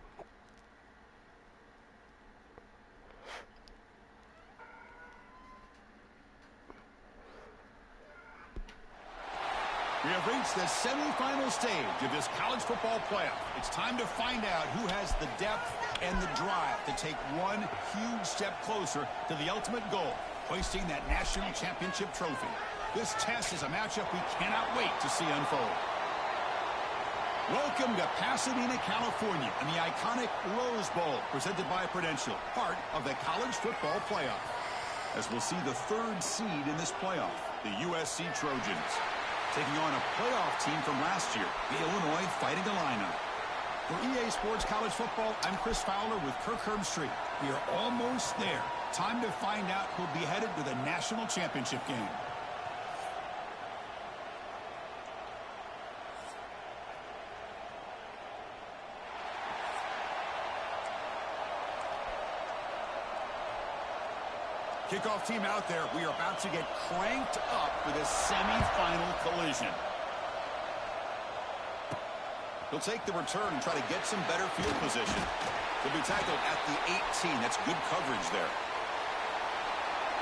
We have reached the semifinal stage of this college football playoff. It's time to find out who has the depth and the drive to take one huge step closer to the ultimate goal, hoisting that national championship trophy. This test is a matchup we cannot wait to see unfold. Welcome to Pasadena, California, and the iconic Rose Bowl, presented by Prudential, part of the college football playoff. As we'll see the third seed in this playoff, the USC Trojans, taking on a playoff team from last year, the Illinois Fighting Illini. For EA Sports College Football, I'm Chris Fowler with Kirk Herbstreit. We are almost there. Time to find out who'll be headed to the national championship game. Kickoff team out there. We are about to get cranked up for this semifinal collision. He'll take the return and try to get some better field position. He'll be tackled at the 18. That's good coverage there.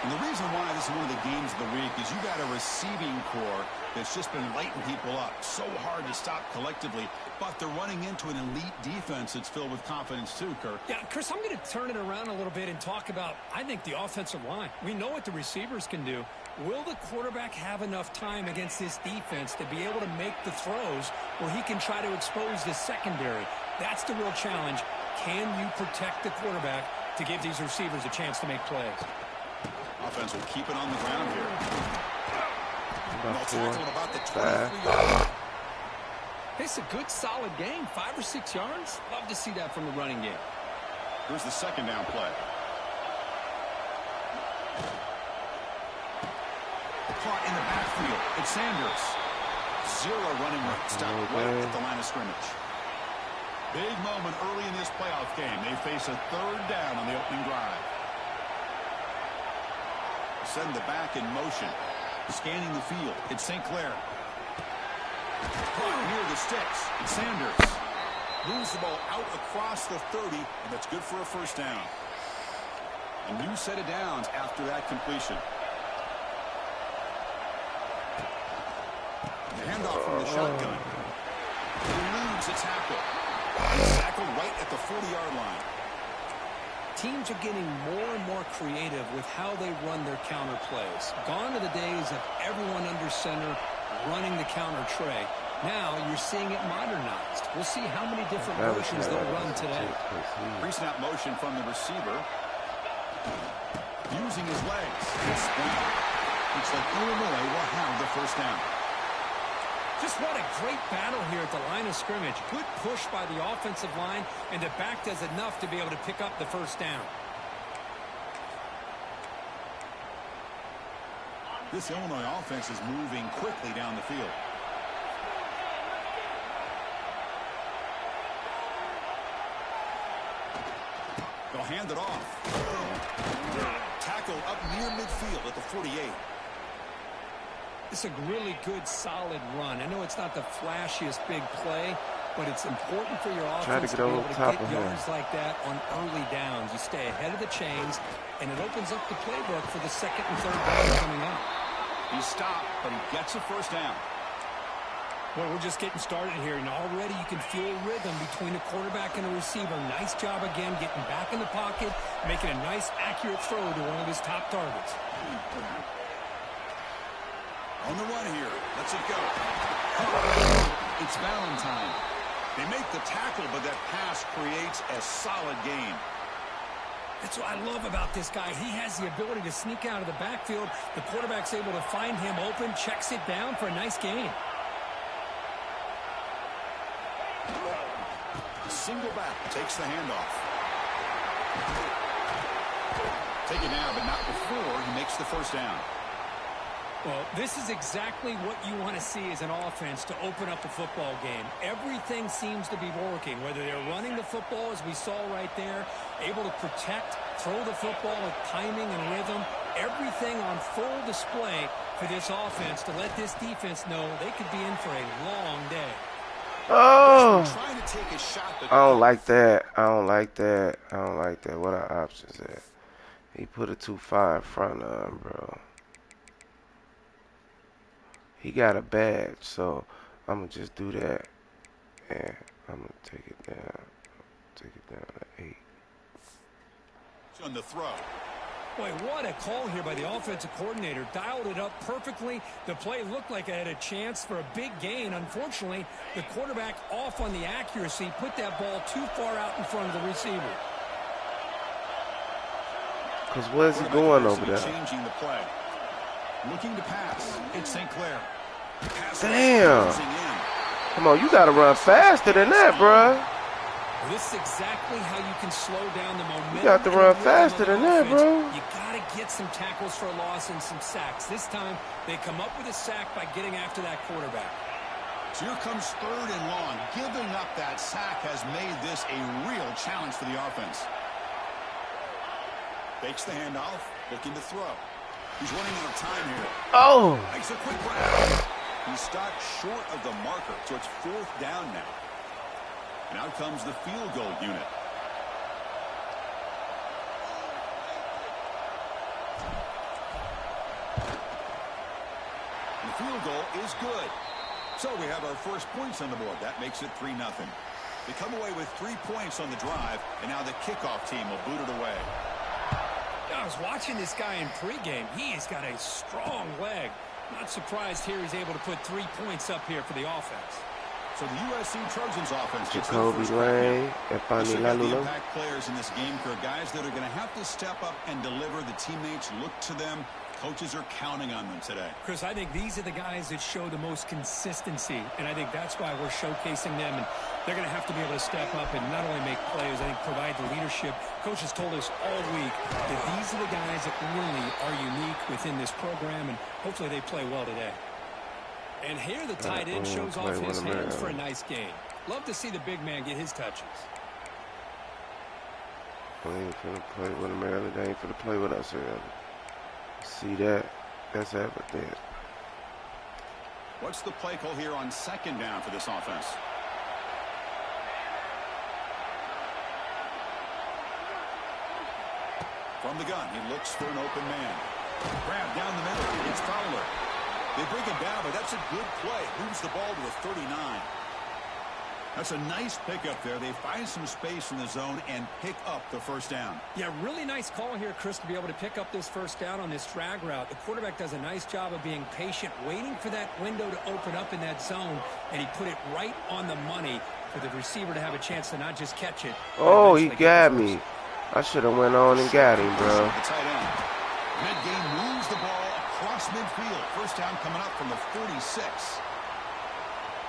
And the reason why this is one of the games of the week is you got a receiving core that's just been lighting people up. So hard to stop collectively, but they're running into an elite defense that's filled with confidence too, Kirk. Yeah, Chris, I'm going to turn it around a little bit and talk about, I think, the offensive line. We know what the receivers can do. Will the quarterback have enough time against this defense to be able to make the throws where he can try to expose the secondary? That's the real challenge. Can you protect the quarterback to give these receivers a chance to make plays? Offense will keep it on the ground here. About About the 5. 23 yard. It's a good, solid game. 5 or 6 yards. Love to see that from the running game. Here's the second down play. Caught in the backfield. It's Sanders. 0 running room. Stop right at the line of scrimmage. Big moment early in this playoff game. They face a third down on the opening drive. Send the back in motion. Scanning the field. It's St. Clair. Caught near the sticks. It's Sanders. Moves the ball out across the 30, and that's good for a first down. A new set of downs after that completion. The handoff from the shotgun. He eludes the tackle. He's tackled right at the 40-yard line. Teams are getting more and more creative with how they run their counter plays. Gone are the days of everyone under center running the counter tray. Now you're seeing it modernized. We'll see how many different motions they'll run today. Pre-snap motion from the receiver. Using his legs. Looks like Illinois will have the first down. Just what a great battle here at the line of scrimmage. Good push by the offensive line, and the back does enough to be able to pick up the first down. This Illinois offense is moving quickly down the field. They'll hand it off. Tackle up near midfield at the 48. It's a really good, solid run. I know it's not the flashiest big play, but it's important for your offense to be able to get yards like that on early downs. You stay ahead of the chains, and it opens up the playbook for the second and third down coming up. He stopped, but he gets a first down. Well, we're just getting started here, and already you can feel rhythm between the quarterback and the receiver. Nice job again getting back in the pocket, making a nice, accurate throw to one of his top targets. On the run here. Let's it go. It's Valentine. They make the tackle, but that pass creates a solid gain. That's what I love about this guy. He has the ability to sneak out of the backfield. The quarterback's able to find him open, checks it down for a nice gain. Single back takes the handoff. Take it now, but not before he makes the first down. Well, this is exactly what you want to see as an offense to open up a football game. Everything seems to be working, whether they're running the football, as we saw right there, able to protect, throw the football with timing and rhythm, everything on full display for this offense to let this defense know they could be in for a long day. Oh! Trying to take a shot, but I don't like that. I don't like that. I don't like that. What are options at? He put it too far in front of him, bro. He got a badge, so I'm going to just do that. And I'm going to take it down. Take it down to 8. On the throw. Boy, what a call here by the offensive coordinator. Dialed it up perfectly. The play looked like it had a chance for a big gain. Unfortunately, the quarterback off on the accuracy, put that ball too far out in front of the receiver. Because where's he going over there? Changing the play. Looking to pass. It's St. Clair. Damn. Come on, you got to run faster than that, bro. This is exactly how you can slow down the momentum. You got to run faster than that, bro. You got to get some tackles for a loss and some sacks. This time, they come up with a sack by getting after that quarterback. So here comes third and long. Giving up that sack has made this a real challenge for the offense. Fakes the handoff, looking to throw. He's running out of time here. Oh! Makes a quick grab. He's stopped short of the marker, so it's fourth down now. And out comes the field goal unit. The field goal is good. So we have our first points on the board. That makes it 3-0. They come away with 3 points on the drive, and now the kickoff team will boot it away. I was watching this guy in pregame. He has got a strong leg. Not surprised here he's able to put 3 points up here for the offense. So the USC Trojans offense gets Jacoby Lane, the impact players in this game are guys that are going to have to step up and deliver. The teammates look to them. Coaches are counting on them today. Chris, I think these are the guys that show the most consistency, and I think that's why we're showcasing them. And they're going to have to be able to step up and not only make plays, I think provide the leadership. Coaches told us all week that these are the guys that really are unique within this program, and hopefully they play well today. And here the tight end shows off his hands for a nice gain. Love to see the big man get his touches. They ain't finna play with Maryland. They ain't finna play with us here. See that? That's evident. What's the play call here on second down for this offense? From the gun, he looks for an open man. Grab down the middle. It's Fowler. They bring him down, but that's a good play. Moves the ball to a 39. That's a nice pickup there. They find some space in the zone and pick up the first down. Yeah, really nice call here, Chris, to be able to pick up this first down on this drag route. The quarterback does a nice job of being patient, waiting for that window to open up in that zone, and he put it right on the money for the receiver to have a chance to not just catch it. Oh, he got me. I should have went on and got him, bro. The tight end. Mid-game moves the ball across midfield. First down coming up from the 46.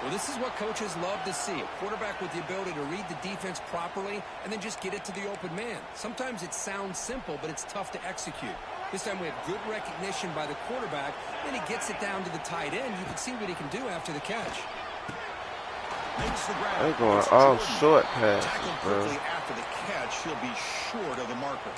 Well, this is what coaches love to see. A quarterback with the ability to read the defense properly and then just get it to the open man. Sometimes it sounds simple, but it's tough to execute. This time we have good recognition by the quarterback, and he gets it down to the tight end. You can see what he can do after the catch. They're going all short passes, bro. Quickly after the catch, he'll be short of the marker.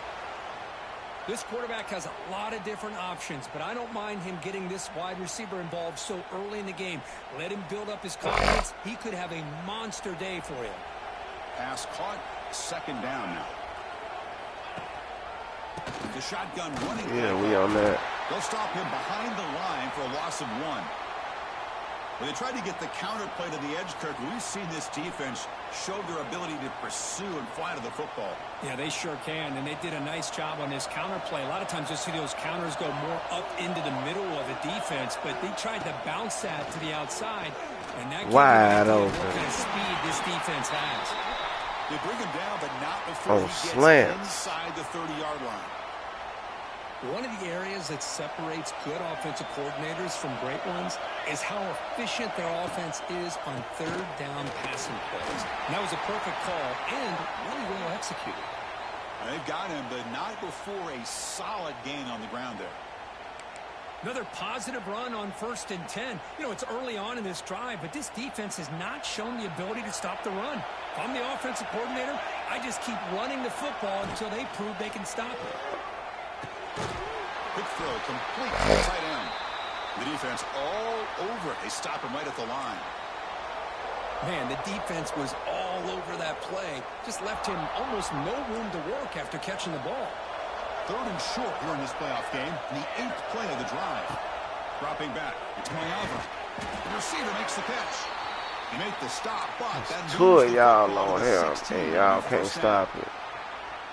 This quarterback has a lot of different options, but I don't mind him getting this wide receiver involved so early in the game. Let him build up his confidence. He could have a monster day for him. Pass caught. Second down now. The shotgun running. Yeah, we on that. They'll stop him behind the line for a loss of 1. When they tried to get the counter play to the edge, Kirk, we've seen this defense show their ability to pursue and fly to the football. Yeah, they sure can, and they did a nice job on this counter play. A lot of times you'll see those counters go more up into the middle of a defense, but they tried to bounce that to the outside, and that wide open. open. What kind of speed this defense has. They bring him down, but not before he gets inside the 30-yard line. One of the areas that separates good offensive coordinators from great ones is how efficient their offense is on third down passing plays. And that was a perfect call and really well executed. They've got him, but not before a solid gain on the ground there. Another positive run on 1st and 10. You know, it's early on in this drive, but this defense has not shown the ability to stop the run. If I'm the offensive coordinator, I just keep running the football until they prove they can stop it. Quick throw, complete to the tight end. The defense all over it. They stop him right at the line. Man, the defense was all over that play. Just left him almost no room to work after catching the ball. 3rd and short here in this playoff game. The 8th play of the drive. Dropping back. It's Mayava. The receiver makes the catch. He made the stop, but that Two of y'all on him, and y'all can't stop it.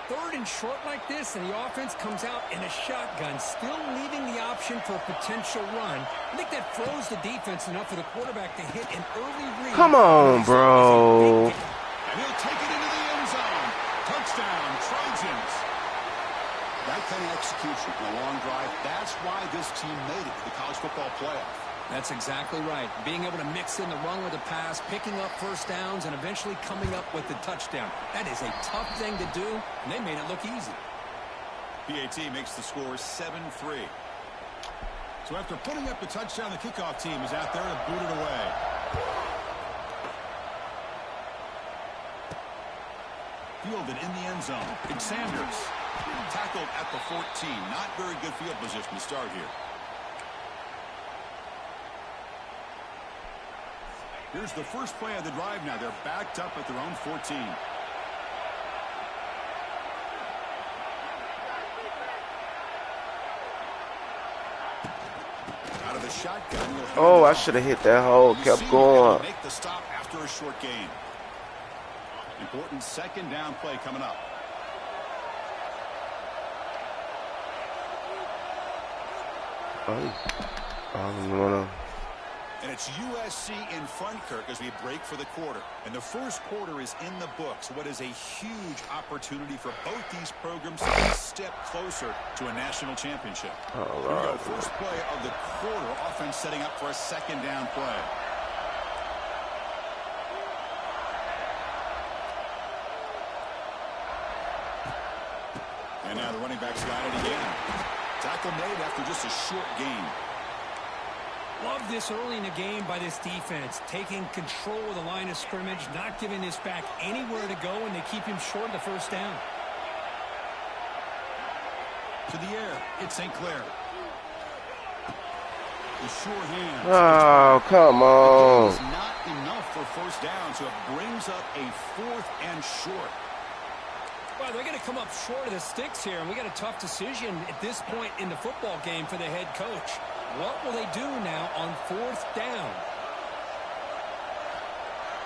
3rd and short like this, and the offense comes out in a shotgun, still leaving the option for a potential run. I think that froze the defense enough for the quarterback to hit an early read. Come on, bro. And he'll take it into the end zone. Touchdown, Trojans. That kind of execution in a long drive, that's why this team made it to the college football playoff. That's exactly right. Being able to mix in the run with the pass, picking up first downs, and eventually coming up with the touchdown. That is a tough thing to do, and they made it look easy. PAT makes the score 7-3. So after putting up the touchdown, the kickoff team is out there to boot it away. Fielded in the end zone. It's Sanders. Tackled at the 14. Not very good field position to start here. Here's the first play of the drive now. They're backed up at their own 14. Out of the shotgun. Oh, I should have hit that hole. Kept going. Make the stop after a short gain. Important 2nd down play coming up. And it's USC in front, Kirk, as we break for the quarter. And the first quarter is in the books. What is a huge opportunity for both these programs to get a step closer to a national championship. All right. Here we go. First play of the quarter. Offense setting up for a 2nd down play. And now the running back's got it again. Tackle made after just a short gain. Love this early in the game by this defense, taking control of the line of scrimmage, not giving this back anywhere to go, and they keep him short of the first down. To the air, it's St. Clair. The sure hand. Oh, come on. It's not enough for first down, so it brings up a 4th and short. Well, they're going to come up short of the sticks here, and we got a tough decision at this point in the football game for the head coach. What will they do now on 4th down?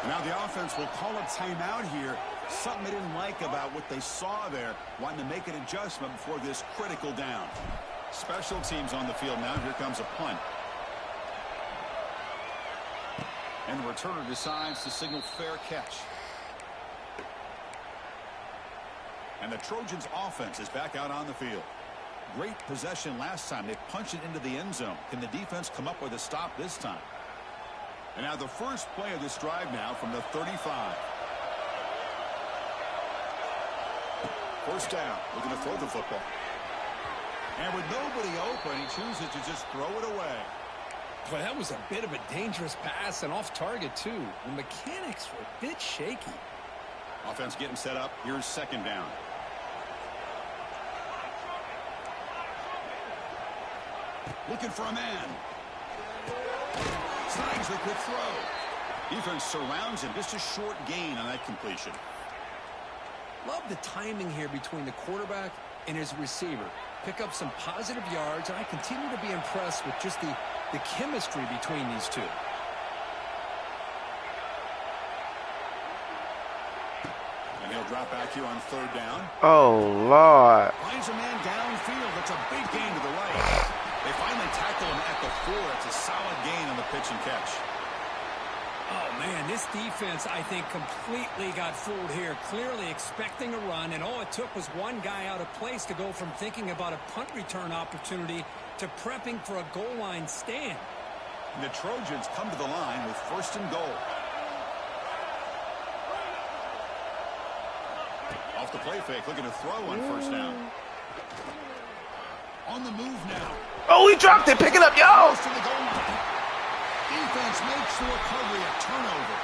Now the offense will call a timeout here. Something they didn't like about what they saw there. Wanting to make an adjustment before this critical down. Special teams on the field now. Here comes a punt. And the returner decides to signal fair catch. And the Trojans offense is back out on the field. Great possession last time. They punched it into the end zone. Can the defense come up with a stop this time? And now the first play of this drive now from the 35. First down, looking to throw the football. And with nobody open, he chooses to just throw it away. Well, that was a bit of a dangerous pass and off target, too. The mechanics were a bit shaky. Offense getting set up. Here's second down. Looking for a man. Slides the quick throw. Defense surrounds him. Just a short gain on that completion. Love the timing here between the quarterback and his receiver. Pick up some positive yards, and I continue to be impressed with just the chemistry between these two. And he'll drop back here on third down. Oh, Lord. Finds a man downfield. That's a big gain to the right. They finally tackle him at the 4. It's a solid gain on the pitch and catch. Oh, man, this defense, I think, completely got fooled here. Clearly expecting a run, and all it took was one guy out of place to go from thinking about a punt return opportunity to prepping for a goal line stand. And the Trojans come to the line with first and goal. Off the play fake, looking to throw on first down. On the move now. Oh, he dropped it. Pick it up, y'all. To the goal line. Defense makes the recovery a turnover.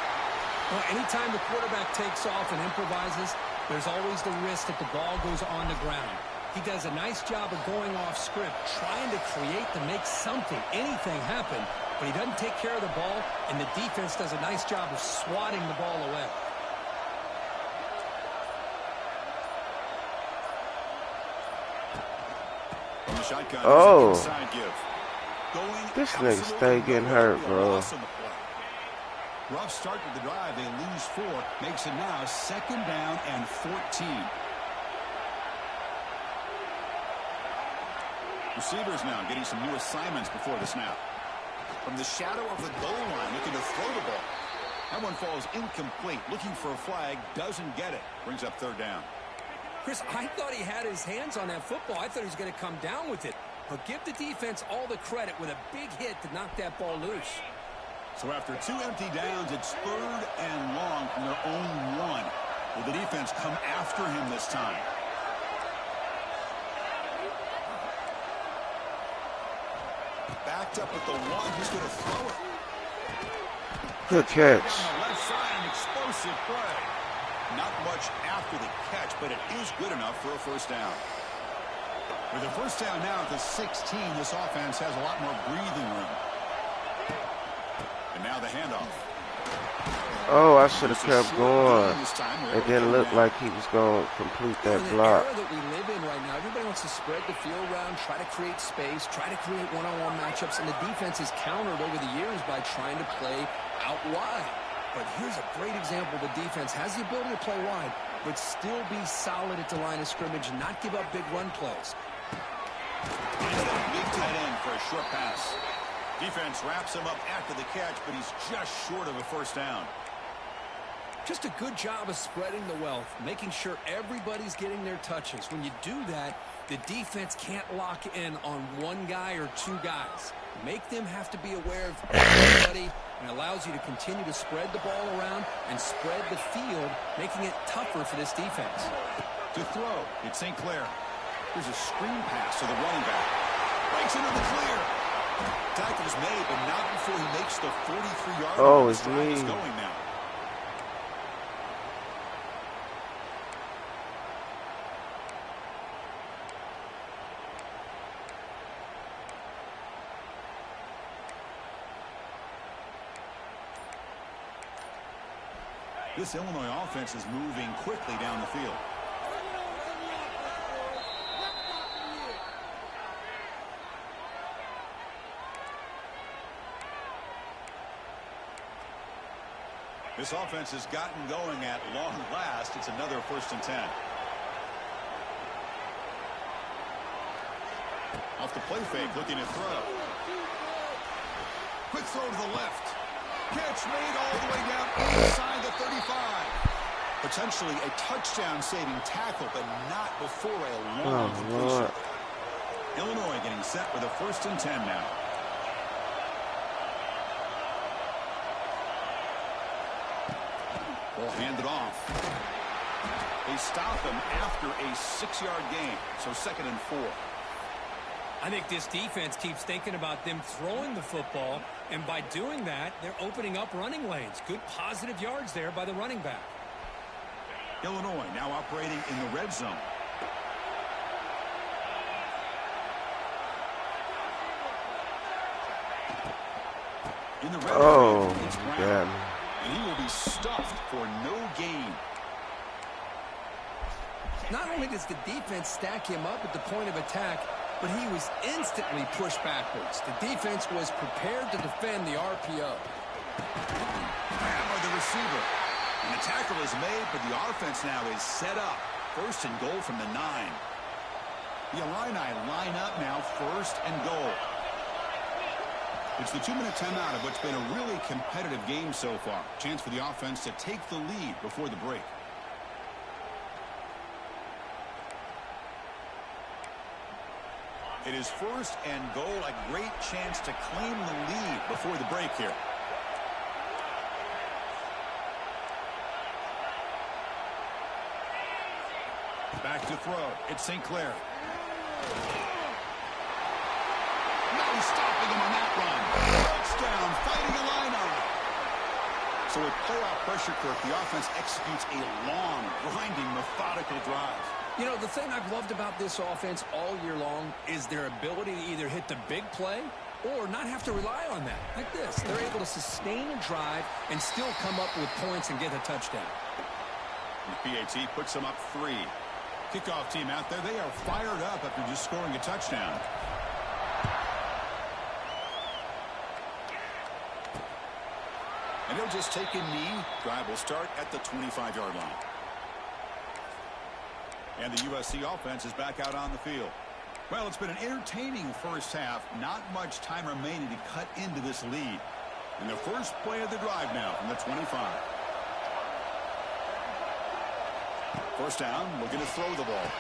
Well, anytime the quarterback takes off and improvises, there's always the risk that the ball goes on the ground. He does a nice job of going off script, trying to create to make something, anything happen, but he doesn't take care of the ball, and the defense does a nice job of swatting the ball away. From the shotgun, oh. Inside give. This nigga stay getting hurt, bro. Rough start to the drive. They lose 4. Makes it now second down and 14. Receivers now getting some new assignments before the snap. From the shadow of the goal line, looking to throw the ball. That one falls incomplete. Looking for a flag. Doesn't get it. Brings up third down. Chris, I thought he had his hands on that football. I thought he was going to come down with it. But give the defense all the credit with a big hit to knock that ball loose. So after 2 empty downs, it's third and long from their own 1. Will the defense come after him this time? Backed up at the 1. He's going to throw it. Good catch. On the left side, an explosive play. Not much after the catch, but it is good enough for a first down. With a first down now at the 16, this offense has a lot more breathing room. And now the handoff. Oh, I should have kept going. It didn't look like he was going to complete that block. In the era that we live in right now, everybody wants to spread the field around, try to create space, try to create one-on-one matchups, and the defense has countered over the years by trying to play out wide. But here's a great example. The defense has the ability to play wide, but still be solid at the line of scrimmage and not give up big run plays. Big tight end for a short pass. Defense wraps him up after the catch, but he's just short of a first down. Just a good job of spreading the wealth, making sure everybody's getting their touches. When you do that, the defense can't lock in on one guy or 2 guys. Make them have to be aware of everybody, and allows you to continue to spread the ball around and spread the field, making it tougher for this defense. To throw, it's St. Clair. There's a screen pass to the running back. Breaks into the clear. Tackle is made, but not before he makes the 43-yard line. Oh, it's me. Is going now. This Illinois offense is moving quickly down the field. This offense has gotten going at long last. It's another first and 10. Off the play fake, looking to throw. Quick throw to the left. Catch made all the way down inside the 35. Potentially a touchdown-saving tackle, but not before a long completion. Illinois getting set with a first and 10 now. Will hand it off. They stop him after a 6-yard gain, so 2nd and 4. I think this defense keeps thinking about them throwing the football, and by doing that, they're opening up running lanes. Good positive yards there by the running back. Illinois now operating in the red zone. In the red area, it's Brown, and he will be stuffed for no gain. Not only does the defense stack him up at the point of attack, but he was instantly pushed backwards. The defense was prepared to defend the RPO. Grab by the receiver. And the tackle is made, but the offense now is set up. 1st and goal from the 9. The Illini line up now, 1st and goal. It's the 2-minute timeout of what's been a really competitive game so far. Chance for the offense to take the lead before the break. It is 1st and goal, a great chance to claim the lead before the break here. Back to throw. It's St. Clair. No stopping him on that run. Touchdown, fighting Illini. So with playoff pressure, Kirk, the offense executes a long, grinding, methodical drive. You know, the thing I've loved about this offense all year long is their ability to either hit the big play or not have to rely on that. Like this. They're able to sustain a drive and still come up with points and get a touchdown. The PAT puts them up 3. Kickoff team out there. They are fired up after just scoring a touchdown. And they'll just take a knee. Drive will start at the 25-yard line. And the USC offense is back out on the field. Well, it's been an entertaining first half. Not much time remaining to cut into this lead. And the first play of the drive now from the 25. First down, looking to throw the ball.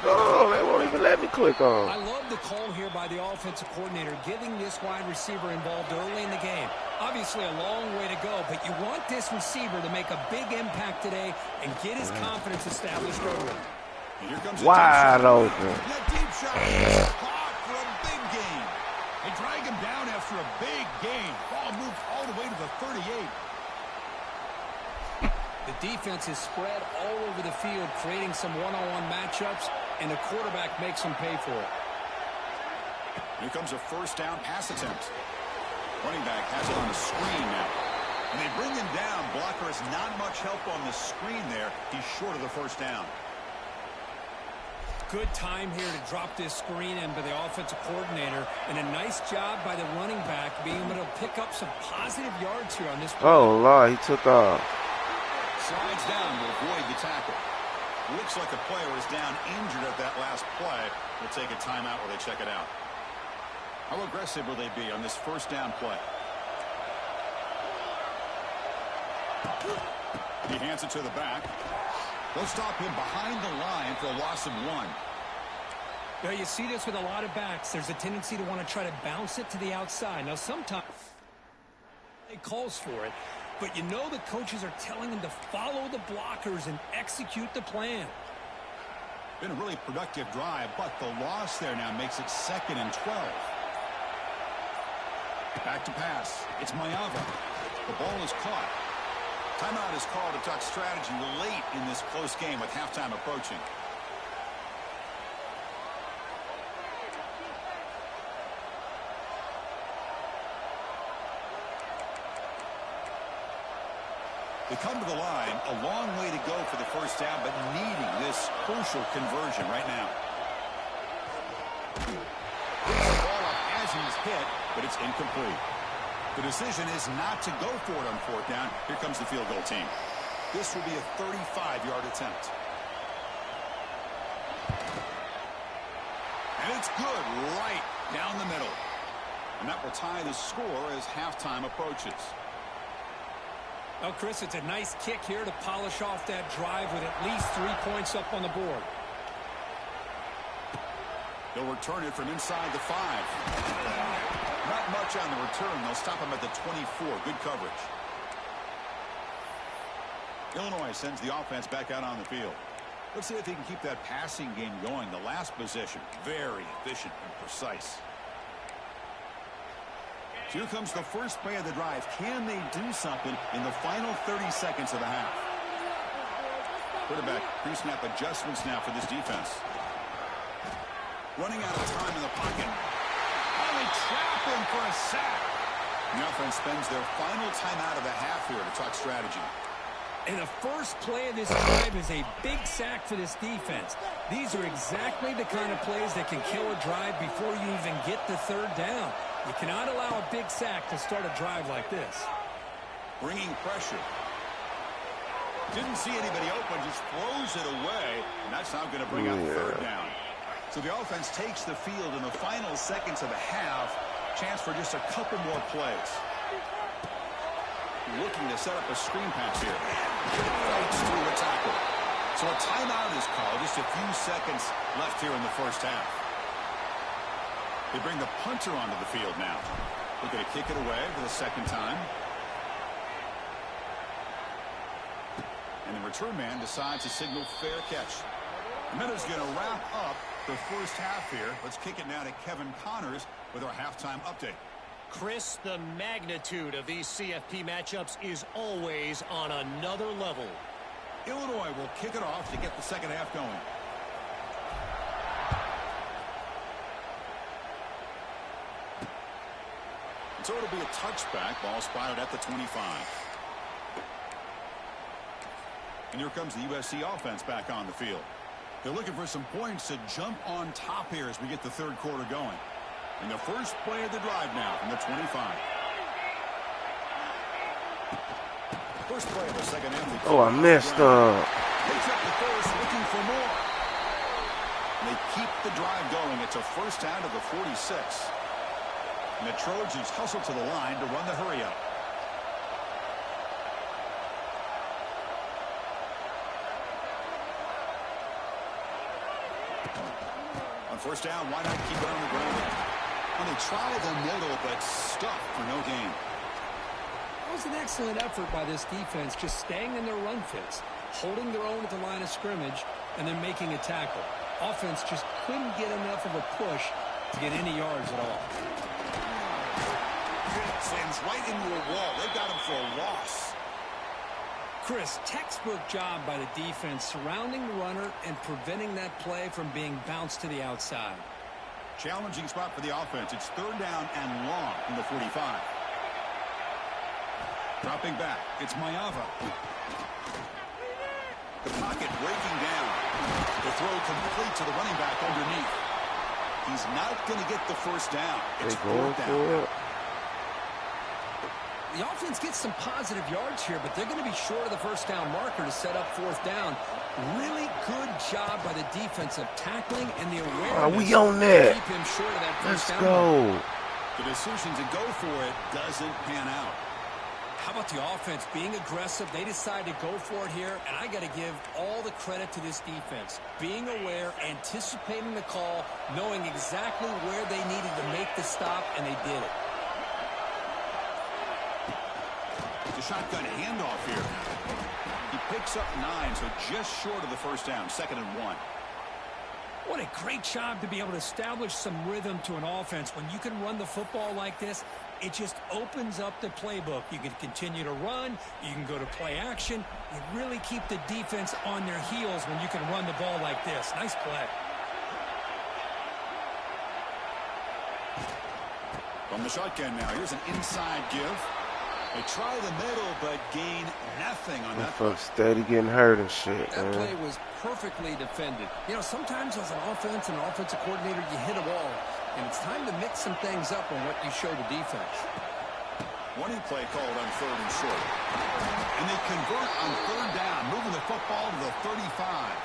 Oh, they won't even let me click on. I love the call here by the offensive coordinator, getting this wide receiver involved early in the game. Obviously a long way to go, but you want this receiver to make a big impact today and get his confidence established early. And here comes wide open. That deep shot is caught for a big gain. They drag him down after a big gain. Ball moved all the way to the 38. The defense is spread all over the field, creating some one-on-one matchups, and the quarterback makes them pay for it. Here comes a first down pass attempt. Running back has it on the screen now. And they bring him down. Blocker has not much help on the screen there. He's short of the first down. Good time here to drop this screen in by the offensive coordinator, and a nice job by the running back being able to pick up some positive yards here on this play. Oh, Lord, he took off. Slides down to avoid the tackle. Looks like a player is down injured at that last play. We'll take a timeout while they check it out. How aggressive will they be on this first down play? He hands it to the back. They'll stop him behind the line for a loss of 1. Now, you see this with a lot of backs. There's a tendency to want to try to bounce it to the outside. Now, sometimes it calls for it. But you know the coaches are telling them to follow the blockers and execute the plan. Been a really productive drive, but the loss there now makes it 2nd and 12. Back to pass. It's Mayava. The ball is caught. Timeout is called to talk strategy late in this close game with halftime approaching. They come to the line, a long way to go for the first down, but needing this crucial conversion right now. Gets the ball up as he's hit, but it's incomplete. The decision is not to go for it on 4th down. Here comes the field goal team. This will be a 35-yard attempt. And it's good right down the middle. And that will tie the score as halftime approaches. Well, Chris, it's a nice kick here to polish off that drive with at least 3 points up on the board. They'll return it from inside the 5. Not much on the return. They'll stop him at the 24. Good coverage. Illinois sends the offense back out on the field. Let's see if he can keep that passing game going. The last possession, very efficient and precise. Here comes the first play of the drive. Can they do something in the final 30 seconds of the half? Quarterback pre-snap adjustments now for this defense. Running out of time in the pocket. Oh, they trap him for a sack. The offense spends their final timeout of the half here to talk strategy. And the first play of this drive is a big sack for this defense. These are exactly the kind of plays that can kill a drive before you even get to third down. You cannot allow a big sack to start a drive like this. Bringing pressure. Didn't see anybody open, just throws it away, and that's now going to bring up third down. So the offense takes the field in the final seconds of the half. Chance for just a couple more plays. Looking to set up a screen pass here. Fights through a tackle. So a timeout is called. Just a few seconds left here in the first half. They bring the punter onto the field now. Looking to kick it away for the second time. And the return man decides to signal fair catch. And that is going to wrap up the first half here. Let's kick it now to Kevin Connors with our halftime update. Chris, the magnitude of these CFP matchups is always on another level. Illinois will kick it off to get the second half going. So it'll be a touchback. Ball spotted at the 25. And here comes the USC offense back on the field. They're looking for some points to jump on top here as we get the third quarter going. And the first play of the drive now from the 25. First play of the second half. Oh, I messed up. Takes up the first, looking for more. And they keep the drive going. It's a first down to the 46. And the Trojans hustle to the line to run the hurry up. On first down, why not keep it on the ground? Well, they try the middle, but stuck for no gain. That was an excellent effort by this defense, just staying in their run fits, holding their own at the line of scrimmage, and then making a tackle. Offense just couldn't get enough of a push to get any yards at all. Sends right into a wall. They got him for a loss. Chris, textbook job by the defense surrounding the runner and preventing that play from being bounced to the outside. Challenging spot for the offense. It's third down and long from the 45. Dropping back. It's Mayava. The pocket breaking down. The throw complete to the running back underneath. He's not going to get the first down. It's fourth down. The offense gets some positive yards here, but they're going to be short of the first down marker to set up fourth down. Really good job by the defense of tackling and the awareness. Are we on that? Keep him short of that first Let's down go. marker. The decision to go for it doesn't pan out. How about the offense being aggressive? They decide to go for it here, and I got to give all the credit to this defense. Being aware, anticipating the call, knowing exactly where they needed to make the stop, and they did it. The shotgun handoff here. He picks up 9, so just short of the first down. 2nd and 1. What a great job to be able to establish some rhythm to an offense. When you can run the football like this, it just opens up the playbook. You can continue to run. You can go to play action. You really keep the defense on their heels when you can run the ball like this. Nice play. From the shotgun now, here's an inside give. They try the middle, but gain nothing on that. Folks steady getting hurt and shit, That man. play was perfectly defended. You know, sometimes as an offense and an offensive coordinator, you hit a wall, and it's time to mix some things up on what you show the defense. Running play called on 3rd and short. And they convert on 3rd down, moving the football to the 35.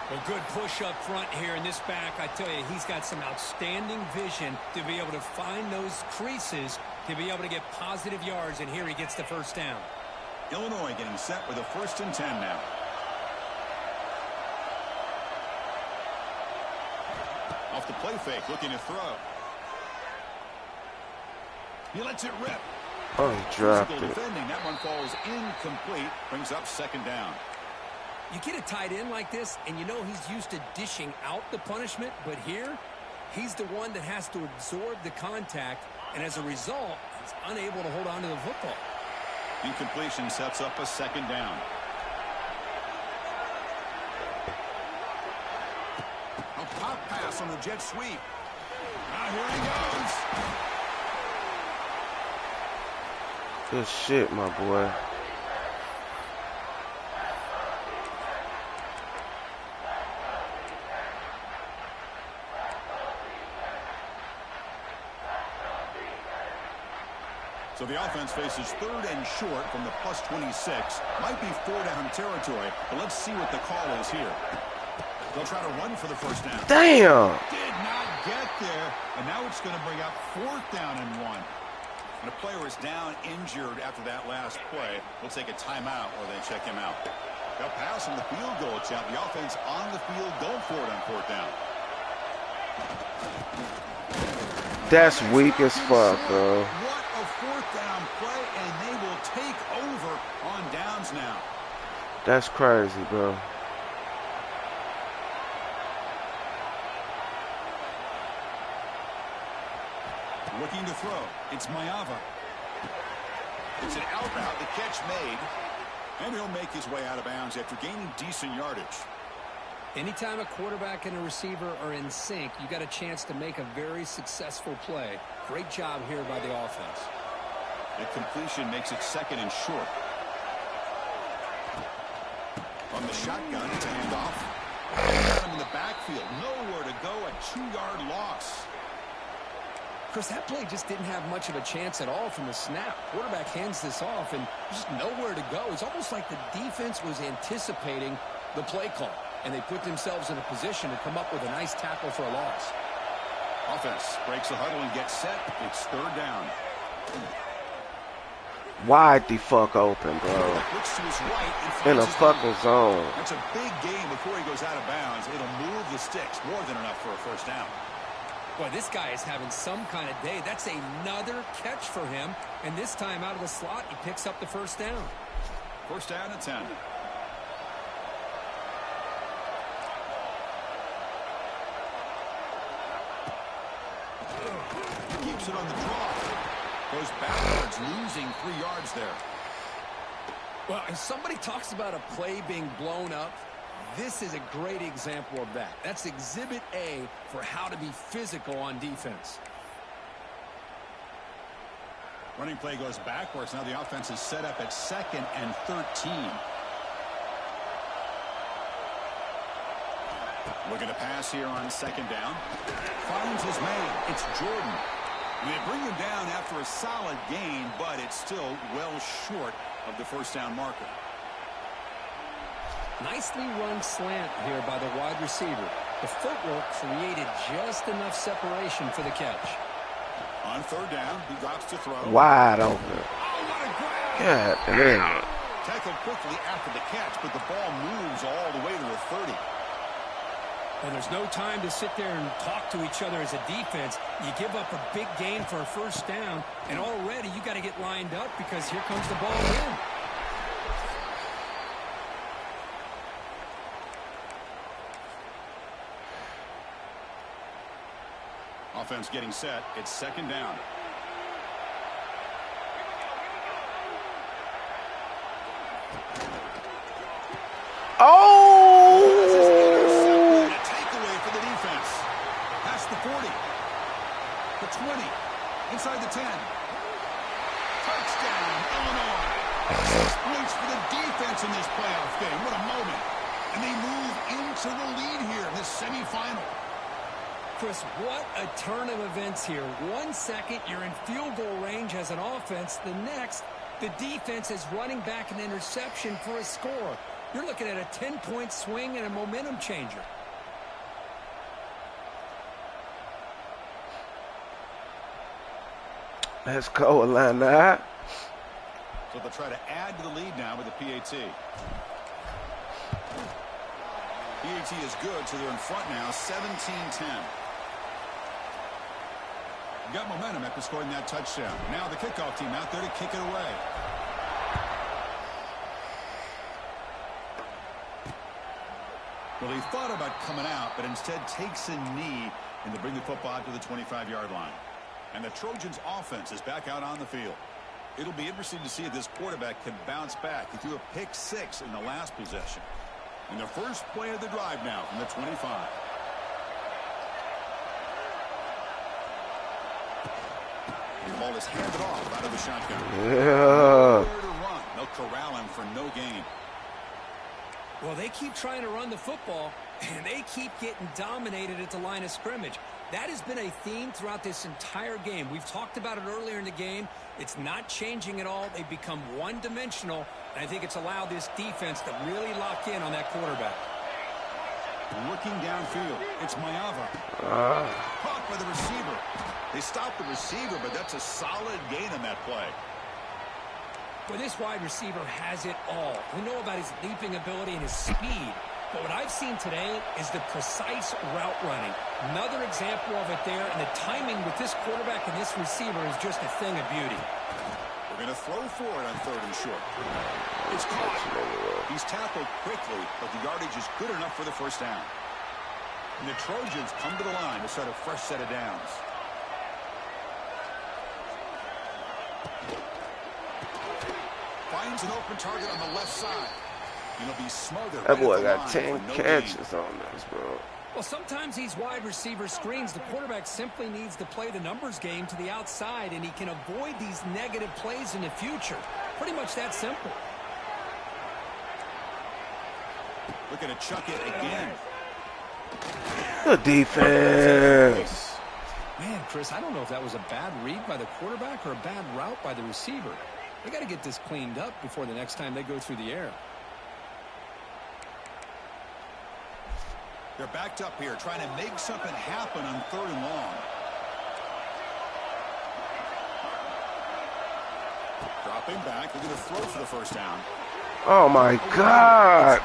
Well, good push up front here in this back. I tell you, he's got some outstanding vision to be able to find those creases to be able to get positive yards, and here he gets the first down. Illinois getting set with a 1st and 10 now. Off the play fake, looking to throw. He lets it rip. Oh, he dropped Physical it. defending. That one falls incomplete. Brings up second down. You get a tight end like this, and you know he's used to dishing out the punishment, but here, he's the one that has to absorb the contact, and as a result, he's unable to hold on to the football. Incompletion sets up a second down. A pop pass on the jet sweep. Now here he goes. Good shit, my boy. So the offense faces third and short from the plus 26. Might be 4-down territory, but let's see what the call is here. They'll try to run for the first down. Damn! Did not get there, and now it's going to bring up 4th down and 1. And a player is down injured after that last play. We'll take a timeout or they check him out. They'll pass on the field goal attempt. The offense on the field going for it on 4th down. That's weak as fuck, bro. What a 4th down play, and they will take over on downs now. That's crazy, bro. Looking to throw. It's Mayava. It's an out route. The catch made. And he'll make his way out of bounds after gaining decent yardage. Anytime a quarterback and a receiver are in sync, you got a chance to make a very successful play. Great job here by the offense. The completion makes it second and short. From the shotgun, it's a handoff. Got him in the backfield. Nowhere to go. A 2-yard loss. Chris, that play just didn't have much of a chance at all from the snap. Quarterback hands this off, and just nowhere to go. It's almost like the defense was anticipating the play call, and they put themselves in a position to come up with a nice tackle for a loss. Offense breaks the huddle and gets set. It's 3rd down. Wide the fuck open, bro. Looks to his right and In a finds his fucking man. zone. That's a big gain before he goes out of bounds. It'll move the sticks. More than enough for a first down. Boy, this guy is having some kind of day. That's another catch for him. And this time out of the slot, he picks up the first down. First down and 10. Keeps it on the draw. Goes backwards, losing 3 yards there. Well, if somebody talks about a play being blown up, this is a great example of that. That's exhibit A for how to be physical on defense. Running play goes backwards. Now the offense is set up at 2nd and 13. Looking to pass here on 2nd down. Finds his man. It's Jordan. And they bring him down after a solid gain, but it's still well short of the first down marker. Nicely run slant here by the wide receiver. The footwork created just enough separation for the catch. On 3rd down, he drops to throw. Wide open. Oh, what a grab! God damn. Tackled quickly after the catch, but the ball moves all the way to the 30. And there's no time to sit there and talk to each other as a defense. You give up a big gain for a first down, and already you got to get lined up because here comes the ball in. Offense getting set. It's 2nd down. Oh! A takeaway for the defense. Past the 40. The 20. Inside the 10. Touchdown, Illinois. 6 points for the defense in this playoff game. What a moment. And they move into the lead here in this semifinal. Chris, what a turn of events here. 1 second, you're in field goal range as an offense. The next, the defense is running back an interception for a score. You're looking at a 10-point swing and a momentum changer. Let's go, Atlanta. So they'll try to add to the lead now with the PAT. PAT is good, so they're in front now, 17-10. got momentum after scoring that touchdown. Now the kickoff team out there to kick it away. Well, he thought about coming out, but instead takes a knee and to bring the football out to the 25-yard line. And the Trojans' offense is back out on the field. It'll be interesting to see if this quarterback can bounce back. He threw a pick-6 in the last possession. And the first play of the drive now from the 25. The ball is handed off out of the shotgun. Yeah. Nowhere to run. They'll corral him for no gain. Well, they keep trying to run the football, and they keep getting dominated at the line of scrimmage. That has been a theme throughout this entire game. We've talked about it earlier in the game. It's not changing at all. They've become one-dimensional, and I think it's allowed this defense to really lock in on that quarterback. Looking downfield, it's Mayava. Caught by the receiver. They stopped the receiver, but that's a solid gain on that play. Well, this wide receiver has it all. We know about his leaping ability and his speed, but what I've seen today is the precise route running. Another example of it there, and the timing with this quarterback and this receiver is just a thing of beauty. We're going to throw for it on 3rd and short. It's caught. He's tackled quickly, but the yardage is good enough for the first down. And the Trojans come to the line to start a fresh set of downs. Finds an open target on the left side. He'll be smothered. That boy got 10 catches on this, bro. Well, sometimes these wide receiver screens, the quarterback simply needs to play the numbers game to the outside, and he can avoid these negative plays in the future. Pretty much that simple. Looking to chuck it again. Good defense. Man, Chris, I don't know if that was a bad read by the quarterback or a bad route by the receiver. They got to get this cleaned up before the next time they go through the air. They're backed up here, trying to make something happen on 3rd and long. Dropping back, they're going to throw for the first down. Oh my God.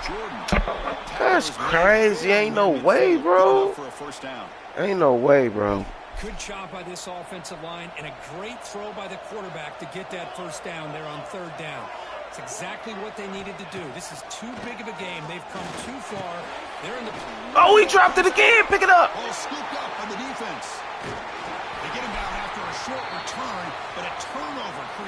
That's crazy. Ain't no way, bro. For a first down. Ain't no way, bro. Good job by this offensive line and a great throw by the quarterback to get that first down there on 3rd down. It's exactly what they needed to do. This is too big of a game. They've come too far. They're in the... Oh, he dropped it again. Pick it up. Ball scooped up by the defense. They get him down after a short return, but a turnover